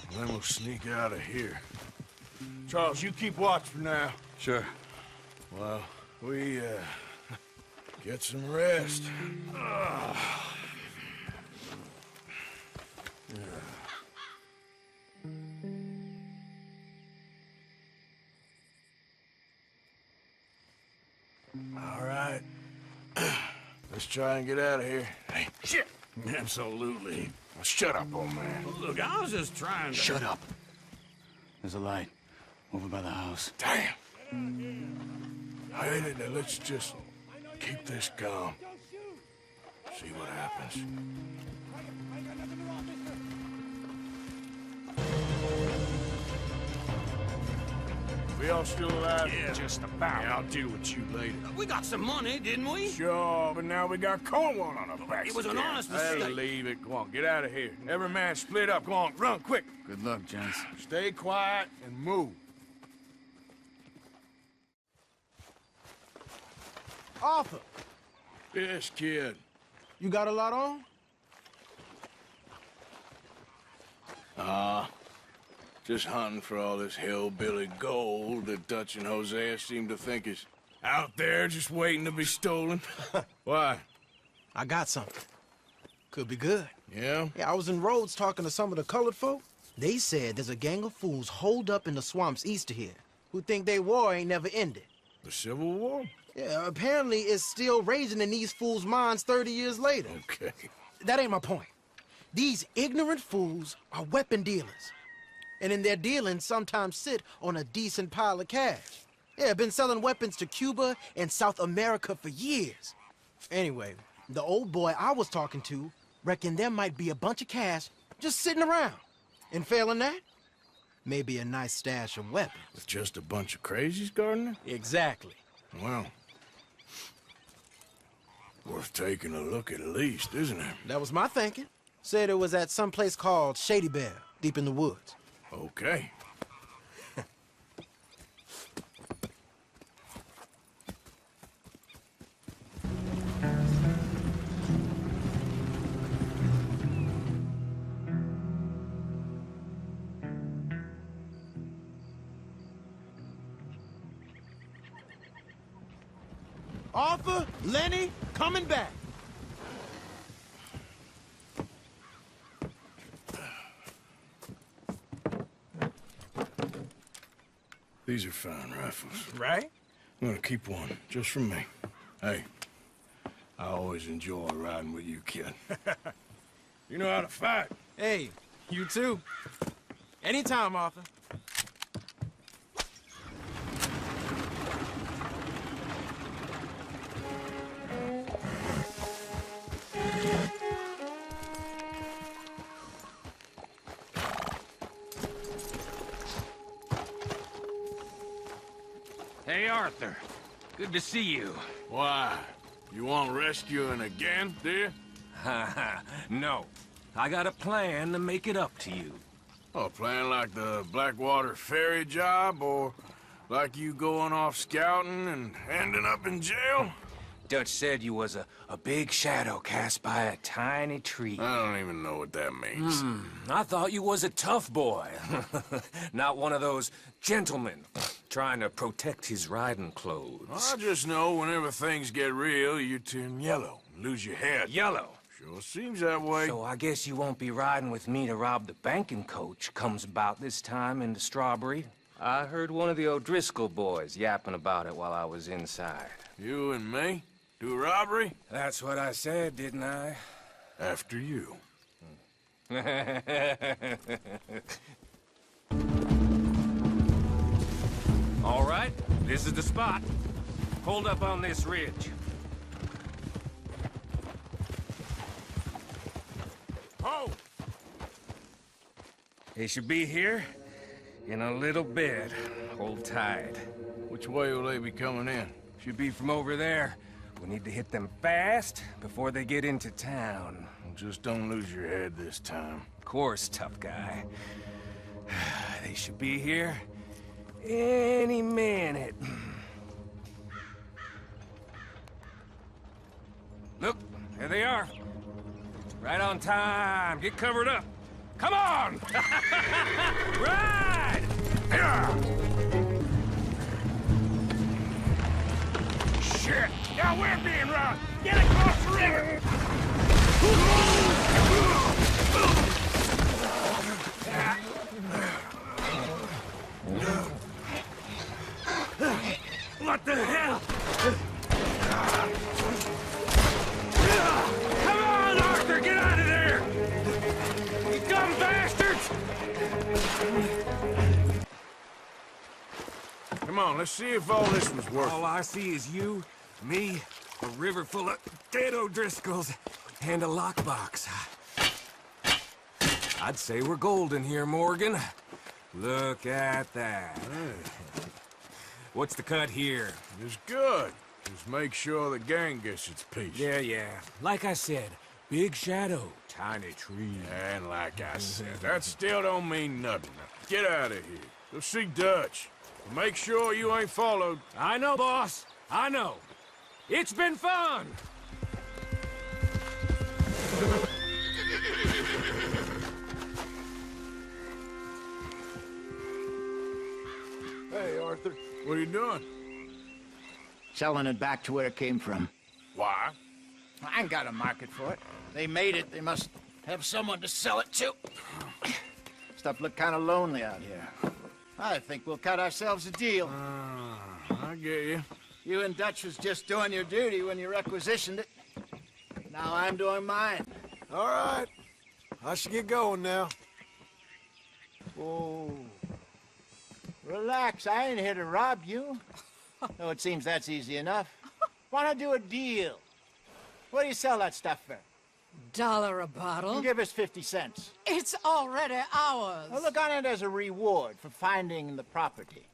and then we'll sneak out of here. Charles, you keep watch for now. Sure. Well, we, get some rest. All right. Let's try and get out of here. Hey, shit! Absolutely. Well, shut up, old man. Look, I was just trying to... Shut up. There's a light over by the house. Damn. Hey, let's just keep this calm. See what happens. We all still alive? Yeah, just about. Yeah, I'll deal with you later. We got some money, didn't we? Sure, but now we got Cornwall on our backs. It was an honest Hey, mistake. leave it. Go on, get out of here. Every man split up. Go on, run, quick. Good luck, gents. Stay quiet and move. Arthur, Yes, kid. you got a lot on? Just hunting for all this hillbilly gold that Dutch and Hosea seem to think is out there just waiting to be stolen. Why? I got something. Could be good. Yeah? Yeah, I was in Rhodes talking to some of the colored folk. They said there's a gang of fools holed up in the swamps east of here who think their war ain't never ended. The Civil War? Yeah, apparently it's still raging in these fools' minds 30 years later. Okay. That ain't my point. These ignorant fools are weapon dealers. And in their dealing, sometimes sit on a decent pile of cash. Yeah, been selling weapons to Cuba and South America for years. Anyway, the old boy I was talking to reckoned there might be a bunch of cash just sitting around. And failing that, maybe a nice stash of weapons. With just a bunch of crazies, Gardner? Exactly. Well, worth taking a look at least, isn't it? That was my thinking. Said it was at some place called Shady Bear, deep in the woods. Okay. Arthur, Lenny, coming back. These are fine rifles. Right? I'm gonna keep one, just for me. Hey, I always enjoy riding with you, kid. You know how to fight. Hey, you too. Anytime, Arthur. Hey, Arthur. Good to see you. Why? You want rescuing again, do you? No. I got a plan to make it up to you. Oh, plan like the Blackwater ferry job, or like you going off scouting and ending up in jail? Dutch said you was a big shadow cast by a tiny tree. I don't even know what that means. I thought you was a tough boy. Not one of those gentlemen trying to protect his riding clothes. I just know whenever things get real, you turn yellow and lose your head. Yellow? Sure seems that way. So I guess you won't be riding with me to rob the banking coach comes about this time in the Strawberry. I heard one of the O'Driscoll boys yapping about it while I was inside. You and me? Do a robbery? That's what I said, didn't I? After you. All right, this is the spot. Hold up on this ridge. Ho! They should be here in a little bit. Hold tight. Which way will they be coming in? Should be from over there. We need to hit them fast before they get into town. Just don't lose your head this time. Of course, tough guy. They should be here any minute. Look, there they are. Right on time. Get covered up. Come on! Ride! Shit! Now we're being robbed! Get across the river! What the hell? Come on, Arthur! Get out of there! You dumb bastards! Come on, let's see if all this was worth it. All I see is you, me, a river full of dead O'Driscolls, and a lockbox. I'd say we're golden here, Morgan. Look at that. What's the cut here? It's good. Just make sure the gang gets its piece. Yeah. Like I said, big shadow, tiny tree. And like I said, that still don't mean nothing. Get out of here. Go see Dutch. Make sure you ain't followed. I know, boss. I know. It's been fun. Hey, Arthur. What are you doing? Selling it back to where it came from. Why? I ain't got a market for it. They made it. They must have someone to sell it to. Stuff look kind of lonely out here. I think we'll cut ourselves a deal. I get you. You and Dutch was just doing your duty when you requisitioned it. Now I'm doing mine. All right. I should get going now. Oh. Relax, I ain't here to rob you. Though it seems that's easy enough. Wanna do a deal? What do you sell that stuff for? $1 a bottle? Give us 50 cents. It's already ours. Well, look on it as a reward for finding the property.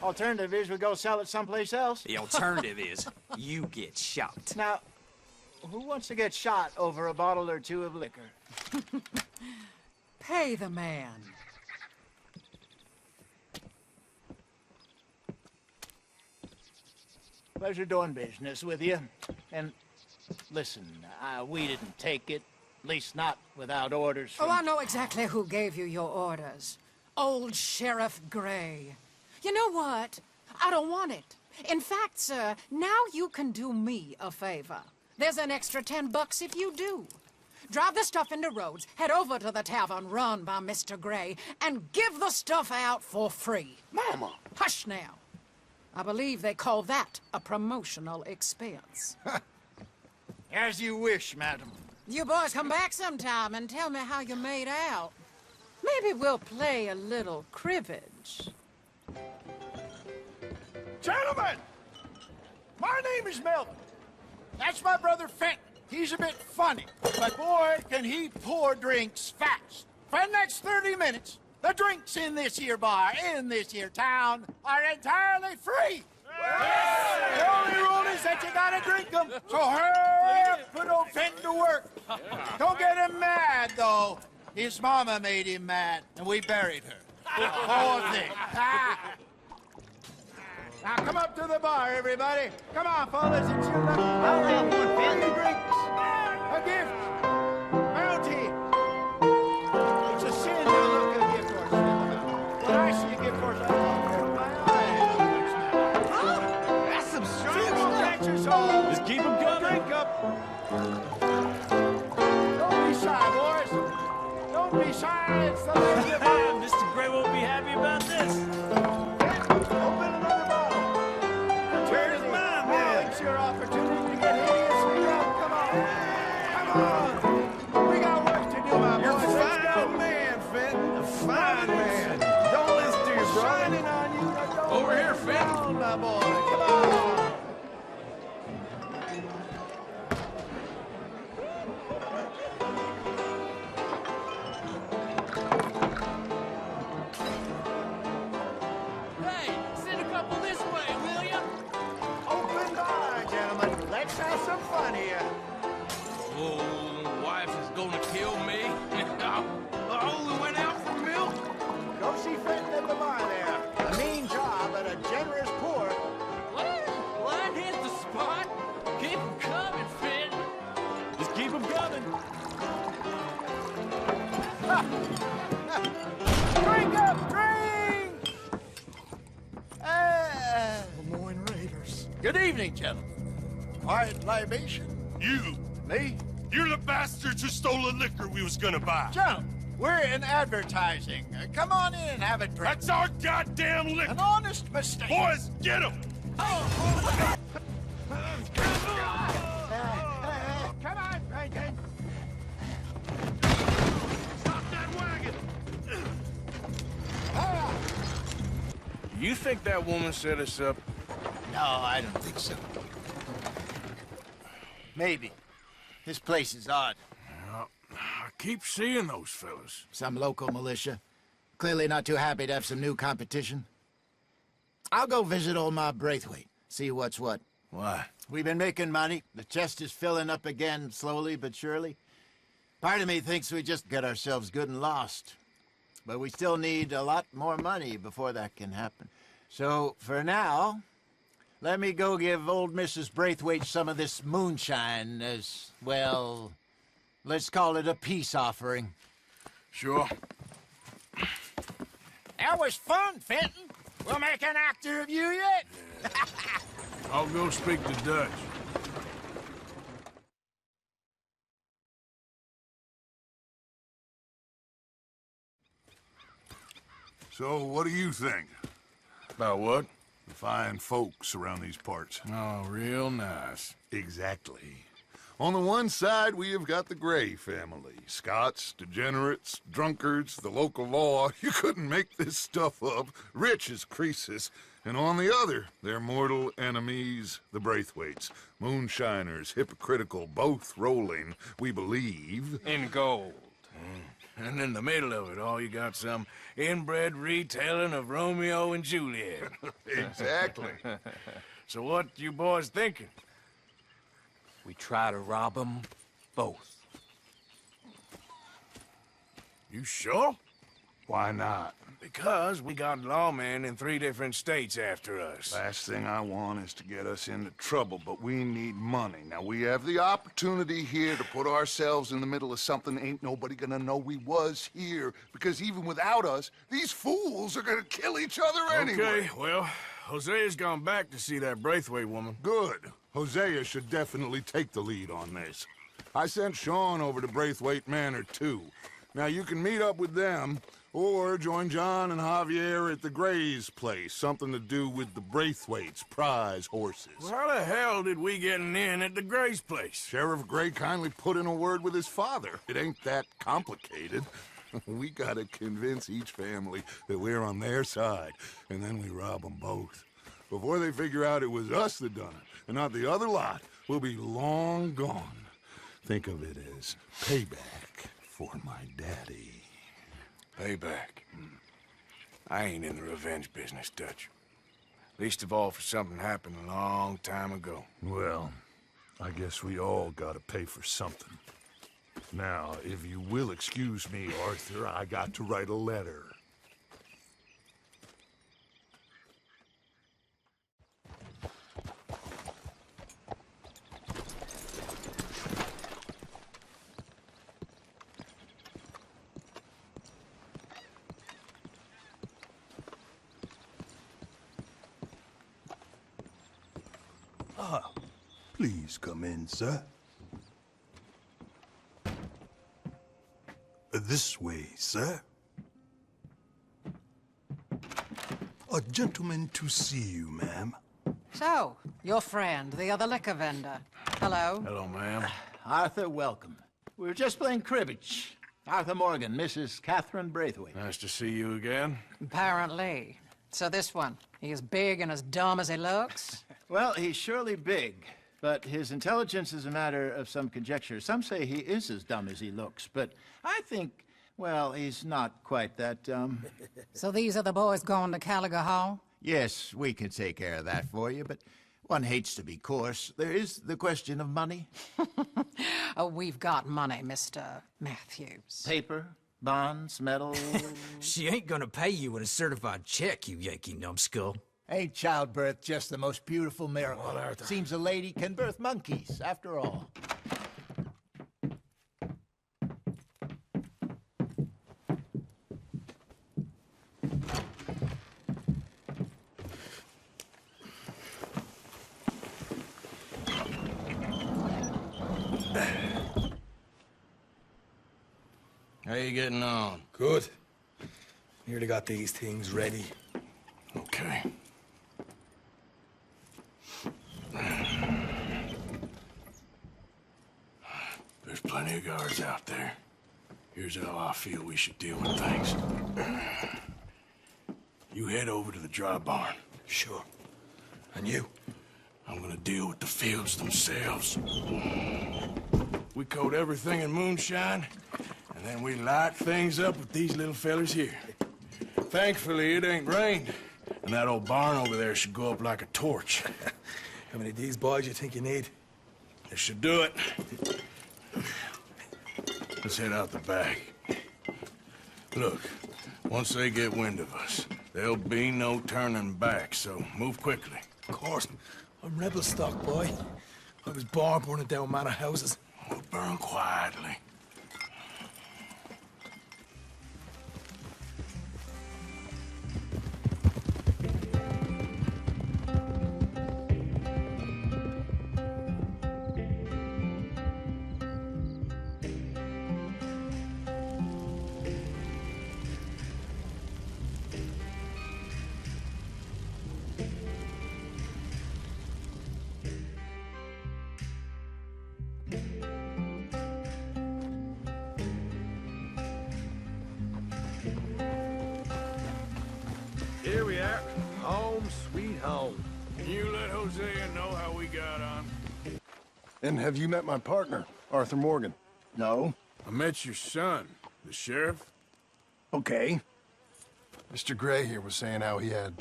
Alternative is we go sell it someplace else. The alternative is you get shot. Now, who wants to get shot over a bottle or two of liquor? Pay the man. Pleasure doing business with you. And listen, we didn't take it. At least not without orders from... Oh, I know exactly who gave you your orders. Old Sheriff Gray. You know what? I don't want it. In fact, sir, now you can do me a favor. There's an extra $10 if you do. Drive the stuff into Rhodes, head over to the tavern run by Mr. Gray, and give the stuff out for free. Mama! Hush now. I believe they call that a promotional expense. As you wish, madam. You boys come back sometime and tell me how you made out. Maybe we'll play a little cribbage. Gentlemen! My name is Melvin. That's my brother Fenton. He's a bit funny, but boy, can he pour drinks fast. For the next 30 minutes, the drinks in this here bar, in this here town, are entirely free. The only rule is that you gotta drink them. So hurry up, put old Fenton to work. Don't get him mad, though. His mama made him mad, and we buried her. Poor thing. Now come up to the bar, everybody. Come on, fellas, it's your luck. I'll have one, Fenton. Drinks. A gift. Bounty. It's a sin to look at a gift horse. When I see a gift horse, I walk over my eyes. That's some strong stuff. Just keep them coming. Drink up. Don't be shy, boys. Don't be shy. It's the lady of Mr. Gray won't be happy about this. Open another bottle. Where's mine, man? It's your opportunity to get hideously drunk. Come on. Come on. We got work to do, my boys. You're a Let's fine go. man, Fenton. A fine man. Don't listen to your brother. Shining on you. Don't Over here, let Fenton. down, my boy. Come on. Hey, send a couple this way, will ya? Open bar, gentlemen. Let's have some fun here. Oh, wife is gonna kill me. I only went out for milk. Go see Fenton at the bar there. A mean job, but a generous pour. Well, that hit the spot. Keep 'em coming, Fenton. Just keep 'em coming. Drink up, drink! Lemoyne Raiders. Good evening, gentlemen. Quiet libation? You! Me? You're the bastards who stole the liquor we was gonna buy! Gentlemen, we're in advertising. Come on in and have a drink. That's our goddamn liquor! An honest mistake. Boys, get him! Come on, Franklin. Stop that wagon! You think that woman set us up? No, I don't think so. Maybe. This place is odd. Well, I keep seeing those fellas. Some local militia. Clearly not too happy to have some new competition. I'll go visit old Ma Braithwaite, see what's what. Why? We've been making money. The chest is filling up again, slowly but surely. Part of me thinks we just get ourselves good and lost. But we still need a lot more money before that can happen. So, for now, let me go give old Mrs. Braithwaite some of this moonshine as, well, let's call it a peace offering. Sure. That was fun, Fenton. We'll make an actor of you yet. I'll go speak to Dutch. So, what do you think? About what? The fine folks around these parts. Oh, real nice. Exactly. On the one side, we have got the Gray family. Scots, degenerates, drunkards, the local law. You couldn't make this stuff up. Rich as Croesus. And on the other, their mortal enemies, the Braithwaites. Moonshiners, hypocritical, both rolling, we believe. In gold. And in the middle of it all, you got some inbred retelling of Romeo and Juliet. Exactly. So what you boys thinking? We try to rob them both. You sure? Why not? Because we got lawmen in 3 different states after us. Last thing I want is to get us into trouble, but we need money. Now, we have the opportunity here to put ourselves in the middle of something ain't nobody gonna know we was here, because even without us, these fools are gonna kill each other anyway. Okay, well, Hosea's gone back to see that Braithwaite woman. Good. Hosea should definitely take the lead on this. I sent Sean over to Braithwaite Manor, too. Now, you can meet up with them, or join John and Javier at the Gray's place. Something to do with the Braithwaite's prize horses. Well, how the hell did we get in at the Gray's place? Sheriff Gray kindly put in a word with his father. It ain't that complicated. We gotta convince each family that we're on their side, and then we rob them both. Before they figure out it was us that done it, and not the other lot, we'll be long gone. Think of it as payback for my daddy. Payback. I ain't in the revenge business, Dutch. Least of all for something happened a long time ago. Well, I guess we all gotta pay for something. Now, if you will excuse me, Arthur, I got to write a letter. Please come in, sir. This way, sir. A gentleman to see you, ma'am. So, your friend, the other liquor vendor. Hello. Hello, ma'am. Arthur, welcome. We were just playing cribbage. Arthur Morgan, Mrs. Catherine Braithwaite. Nice to see you again. Apparently. So this one, he is big and as dumb as he looks? Well, he's surely big, but his intelligence is a matter of some conjecture. Some say he is as dumb as he looks, but I think, well, he's not quite that dumb. So these are the boys going to Caliga Hall? Yes, we can take care of that for you, but one hates to be coarse. There is the question of money. Oh, we've got money, Mr. Matthews. Paper, bonds, metal. She ain't gonna pay you with a certified check, you Yankee numbskull. Ain't childbirth just the most beautiful miracle? Seems a lady can birth monkeys, after all. How you getting on? Good. Nearly got these things ready. Okay. There's plenty of guards out there. Here's how I feel we should deal with things. You head over to the dry barn. Sure. And you? I'm gonna deal with the fields themselves. We coat everything in moonshine, and then we light things up with these little fellers here. Thankfully, it ain't rained, and that old barn over there should go up like a torch. How many of these boys you think you need? This should do it. Let's head out the back. Look, once they get wind of us, there'll be no turning back, so move quickly. Of course. I'm rebel stock, boy. I was born burning down manor houses. We'll burn quietly. Here we are. Home sweet home. You let Hosea know how we got on. And have you met my partner, Arthur Morgan? No? I met your son, the sheriff. Okay. Mr. Gray here was saying how he had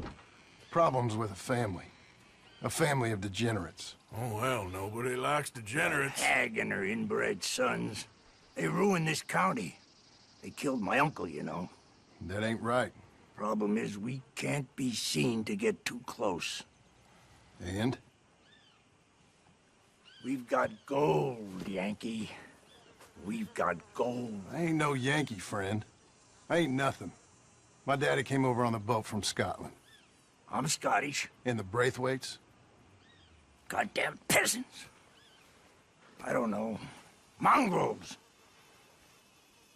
problems with a family of degenerates. Oh, well, nobody likes degenerates. Hag and her inbred sons. They ruined this county. They killed my uncle, you know. That ain't right. Problem is, we can't be seen to get too close. And? We've got gold, Yankee. We've got gold. I ain't no Yankee, friend. I ain't nothing. My daddy came over on the boat from Scotland. I'm Scottish. And the Braithwaites? Goddamn peasants. I don't know. Mongrels.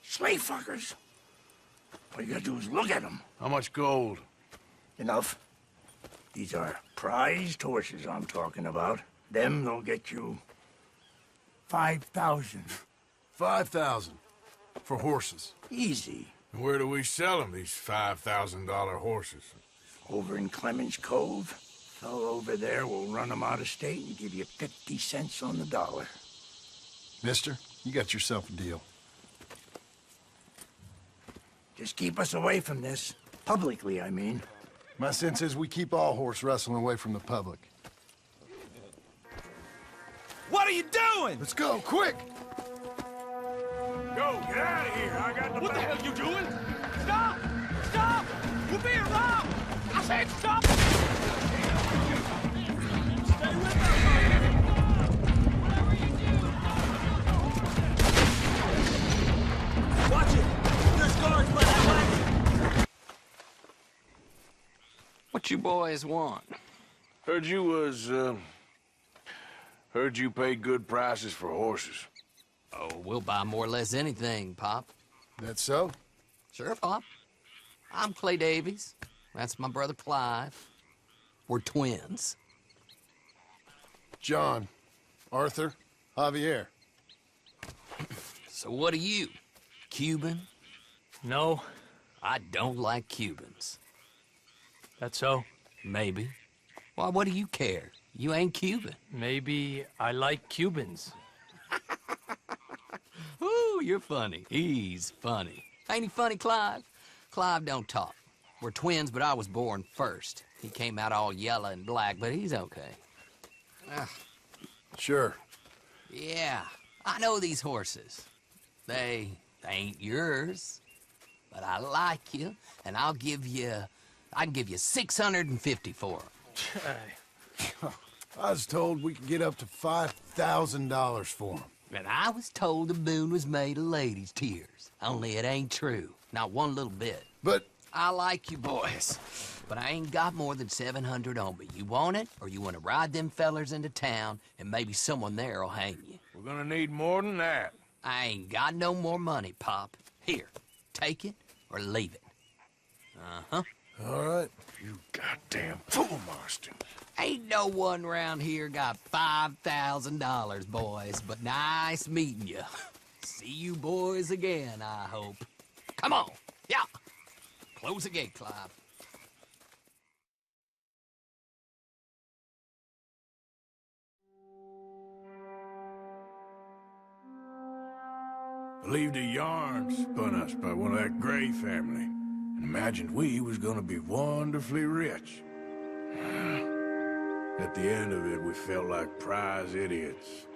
Slave fuckers. All you gotta do is look at them. How much gold? Enough. These are prized horses I'm talking about. Them, they'll get you 5,000. 5,000 for horses. Easy. And where do we sell them, these $5,000 horses? Over in Clemens Cove. Fellow over there will run them out of state and give you 50 cents on the dollar. Mister, you got yourself a deal. Just keep us away from this. Publicly, I mean. My sense is we keep all horse wrestling away from the public. What are you doing? Let's go, quick! Go, get out of here. I got the... What the hell you doing? Stop! Stop! You're being robbed! I said stop! Stay with us! Whatever you do! Watch it! There's guards by that wagon! What you boys want? Heard you paid good prices for horses. Oh, we'll buy more or less anything, Pop. That so? Sure, Pop. I'm Clay Davies. That's my brother Clive. We're twins. John, Arthur, Javier. So what are you? Cuban? No. I don't like Cubans. That so? Maybe. Why, what do you care? You ain't Cuban. Maybe I like Cubans. Ooh, you're funny. He's funny. Ain't he funny, Clive? Clive don't talk. We're twins, but I was born first. He came out all yellow and black, but he's okay. Sure. Yeah, I know these horses. They ain't yours, but I like you, and I can give you 650 for them. I was told we could get up to $5,000 for them. And I was told the moon was made of ladies' tears. Only it ain't true. Not one little bit. But... I like you boys, but I ain't got more than 700 on me. You want it, or you want to ride them fellers into town, and maybe someone there'll hang you? We're gonna need more than that. I ain't got no more money, Pop. Here, take it or leave it. Uh-huh. All right. You goddamn fool, Marston. Ain't no one round here got $5,000, boys, but nice meeting you. See you boys again, I hope. Come on, yeah. Close the gate, Clive. Believed a yarn spun us by one of that Gray family, and imagined we was gonna be wonderfully rich. At the end of it, we felt like prize idiots.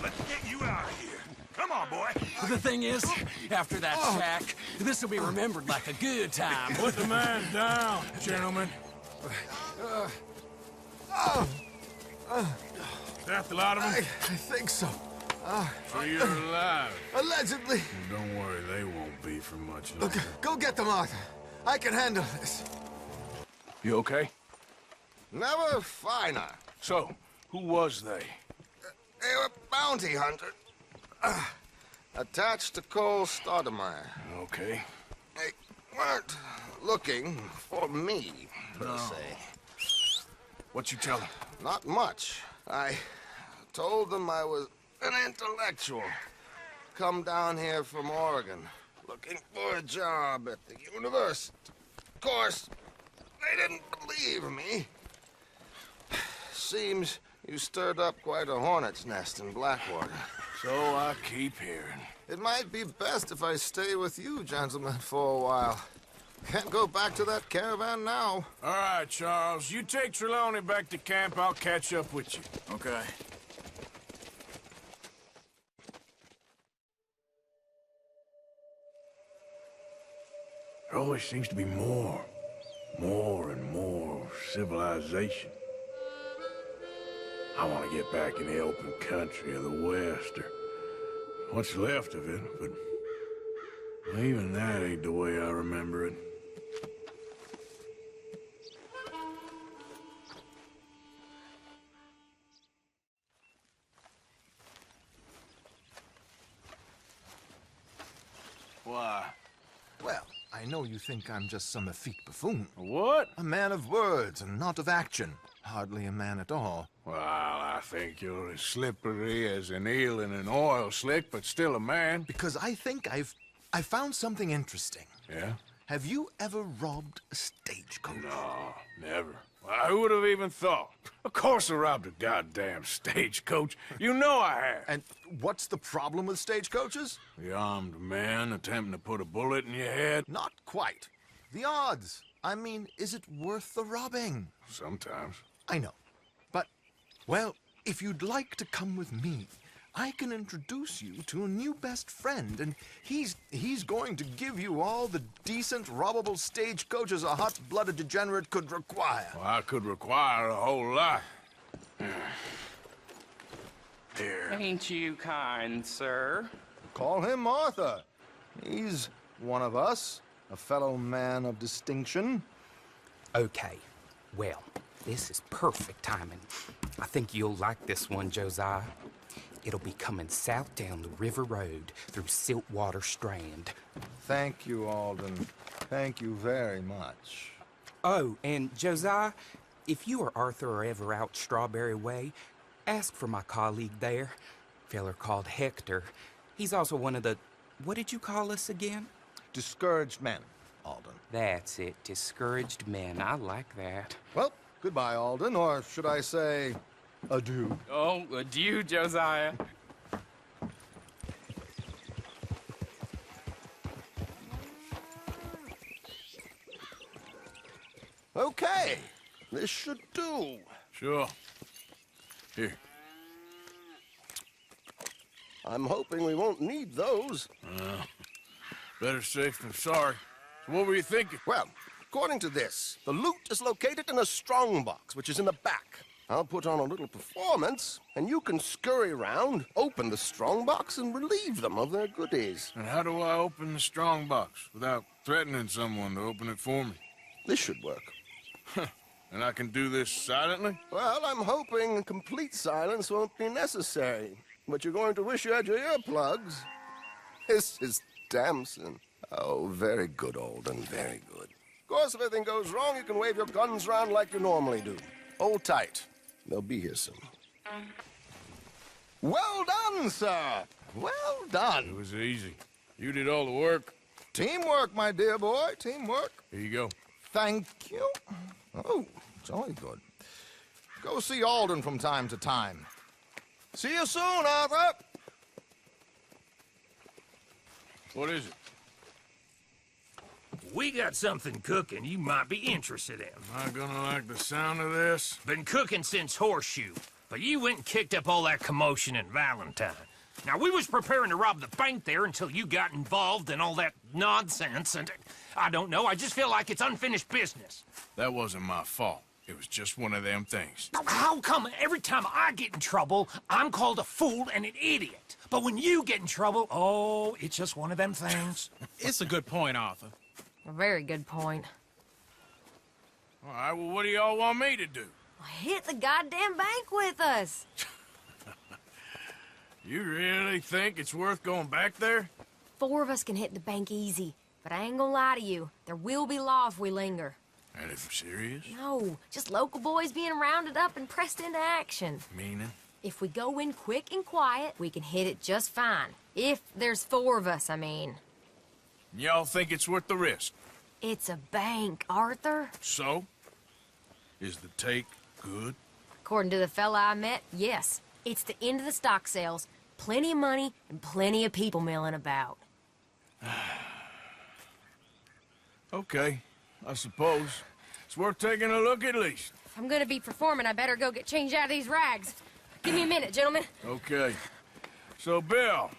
Let's get you out of here. Come on, boy. The thing is, after that shack, this will be remembered like a good time. Put the man down, gentlemen. Is that the lot of them? I think so. So you're alive? Allegedly. Well, don't worry, they won't be for much longer. Okay, go get them, Arthur. I can handle this. You okay? Never finer. So, who was they? They were bounty hunters. Attached to Cole Stoudemire. Okay. They weren't looking for me, per se. What you tell them? Not much. I told them I was an intellectual. Come down here from Oregon, looking for a job at the university. Of course, they didn't believe me. Seems you stirred up quite a hornet's nest in Blackwater. So I keep hearing. It might be best if I stay with you, gentlemen, for a while. Can't go back to that caravan now. All right, Charles. You take Trelawney back to camp. I'll catch up with you. Okay. always seems to be more and more civilization. I want to get back in the open country of the West, or what's left of it, but even that ain't the way I remember it. Why? Well, I know you think I'm just some effete buffoon. What? A man of words and not of action. Hardly a man at all. Well, I think you're as slippery as an eel in an oil slick, but still a man. Because I think I found something interesting. Yeah? Have you ever robbed a stagecoach? No, never. Well, who would have even thought? Of course I robbed a goddamn stagecoach. You know I have. And what's the problem with stagecoaches? The armed man attempting to put a bullet in your head? Not quite. The odds. I mean, is it worth the robbing? Sometimes. I know. But, well, if you'd like to come with me, I can introduce you to a new best friend, and he's going to give you all the decent, robbable stagecoaches a hot-blooded degenerate could require. Well, I could require a whole lot. Here. Ain't you kind, sir? Call him Arthur. He's one of us, a fellow man of distinction. Okay, well, this is perfect timing. I think you'll like this one, Josiah. It'll be coming south down the river road through Siltwater Strand. Thank you, Alden. Thank you very much. Oh, and Josiah, if you or Arthur are ever out Strawberry Way, ask for my colleague there, feller called Hector. He's also one of the... what did you call us again? Discouraged men, Alden. That's it, discouraged men. I like that. Well, goodbye, Alden, or should I say, adieu. Oh, adieu, Josiah. Okay, this should do. Sure. Here. I'm hoping we won't need those. Better safe than sorry. So what were you thinking? Well, according to this, the loot is located in a strongbox, which is in the back. I'll put on a little performance, and you can scurry around, open the strongbox, and relieve them of their goodies. And how do I open the strongbox without threatening someone to open it for me? This should work. And I can do this silently? Well, I'm hoping complete silence won't be necessary. But you're going to wish you had your earplugs. This is Damson. Oh, very good, Alden, very good. Of course, if anything goes wrong, you can wave your guns around like you normally do. Hold tight. They'll be here soon. Well done, sir. Well done. It was easy. You did all the work. Teamwork, my dear boy, teamwork. Here you go. Thank you. Oh, jolly good. Go see Alden from time to time. See you soon, Arthur. What is it? We got something cooking you might be interested in. Am I gonna like the sound of this? Been cooking since Horseshoe, but you went and kicked up all that commotion in Valentine. Now, we was preparing to rob the bank there until you got involved in all that nonsense, and I don't know, I just feel like it's unfinished business. That wasn't my fault. It was just one of them things. How come every time I get in trouble, I'm called a fool and an idiot? But when you get in trouble, oh, it's just one of them things. It's a good point, Arthur. A very good point. All right, well, what do y'all want me to do? Hit the goddamn bank with us. You really think it's worth going back there? 4 of us can hit the bank easy, but I ain't gonna lie to you. There will be law if we linger. And if you're serious? No, just local boys being rounded up and pressed into action. Meaning? If we go in quick and quiet, we can hit it just fine. If there's 4 of us, I mean. Y'all think it's worth the risk? It's a bank, Arthur. So? Is the take good? According to the fella I met, yes. It's the end of the stock sales. Plenty of money and plenty of people milling about. Okay, I suppose. It's worth taking a look at least. If I'm gonna be performing, I better go get changed out of these rags. Give me a minute, gentlemen. Okay. So, Bill,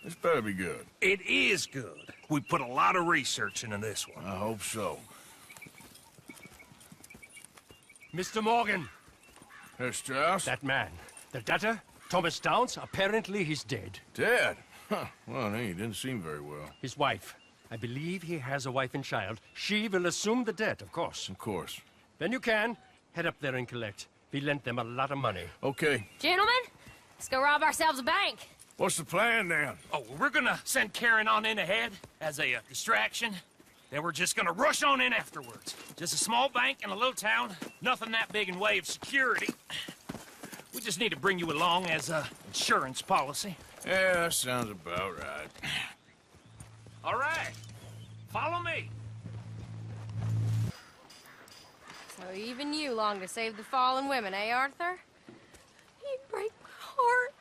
This better be good. It is good. We put a lot of research into this one. I hope so. Mr. Morgan. Herr Strauss? That man. The debtor, Thomas Downs, apparently he's dead. Dead? Huh. Well, he didn't seem very well. His wife. I believe he has a wife and child. She will assume the debt, of course. Of course. Then you can head up there and collect. We lent them a lot of money. Okay. Gentlemen, let's go rob ourselves a bank. What's the plan, then? Oh, we're gonna send Karen on in ahead as a distraction. Then we're just gonna rush on in afterwards. Just a small bank in a little town. Nothing that big in way of security. We just need to bring you along as a insurance policy. Yeah, that sounds about right. All right. Follow me. So even you long to save the fallen women, eh, Arthur? You break my heart.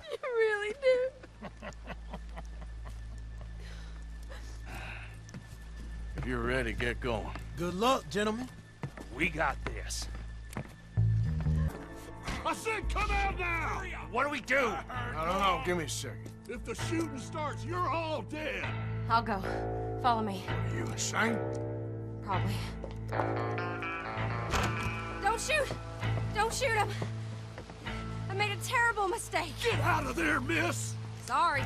You really do. If you're ready, get going. Good luck, gentlemen. We got this. I said come out now! What do we do? I don't know. Give me a second. If the shooting starts, you're all dead. I'll go. Follow me. Are you insane? Probably. Don't shoot! Don't shoot him! I made a terrible mistake. Get out of there, miss! Sorry.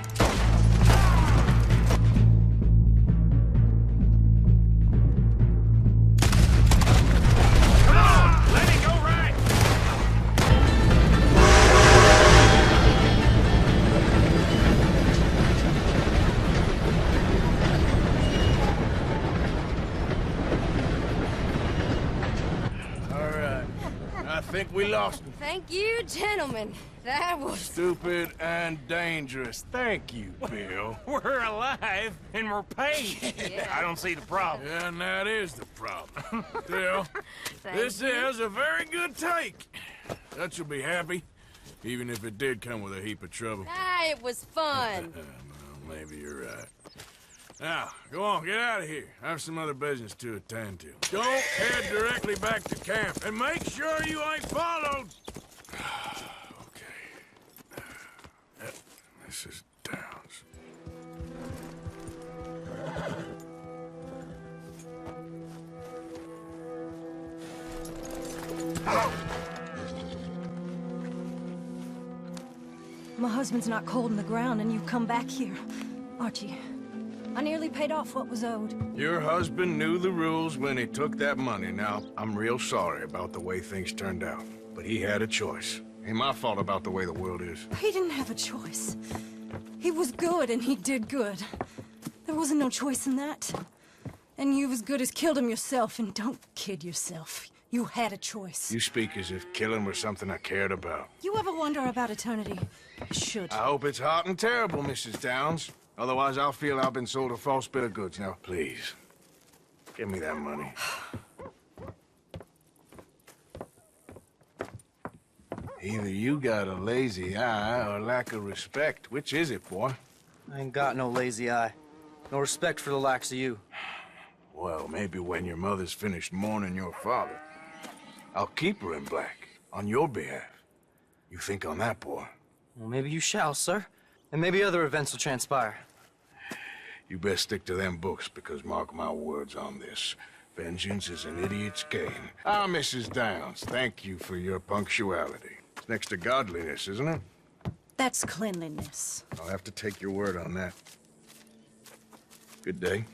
Come on! Let it go right! All right. I think we lost him. Thank you, gentlemen. That was... Stupid and dangerous. Thank you, Bill. We're alive and we're paid. Yeah. I don't see the problem. Yeah, and that is the problem. Bill, this you. is a very good take. Dutch will be happy, even if it did come with a heap of trouble. Ah, it was fun. Well, maybe you're right. Now, go on, get out of here. I have some other business to attend to. Don't head directly back to camp, and make sure you ain't followed. Okay. Mrs. Downs. My husband's not cold in the ground, and you come back here. Archie, I nearly paid off what was owed. Your husband knew the rules when he took that money. Now, I'm real sorry about the way things turned out. But he had a choice. Ain't my fault about the way the world is. He didn't have a choice. He was good, and he did good. There wasn't no choice in that. And you've as good as killed him yourself, and don't kid yourself. You had a choice. You speak as if killing was something I cared about. You ever wonder about eternity? You should. I hope it's hot and terrible, Mrs. Downs. Otherwise, I'll feel I've been sold a false bill of goods. Now, please, give me that money. Either you got a lazy eye or lack of respect. Which is it, boy? I ain't got no lazy eye. No respect for the likes of you. Well, maybe when your mother's finished mourning your father, I'll keep her in black, on your behalf. You think on that, boy? Well, maybe you shall, sir. And maybe other events will transpire. You best stick to them books, because mark my words on this. Vengeance is an idiot's game. Ah, Mrs. Downs, thank you for your punctuality. It's next to godliness, isn't it? That's cleanliness. I'll have to take your word on that. Good day.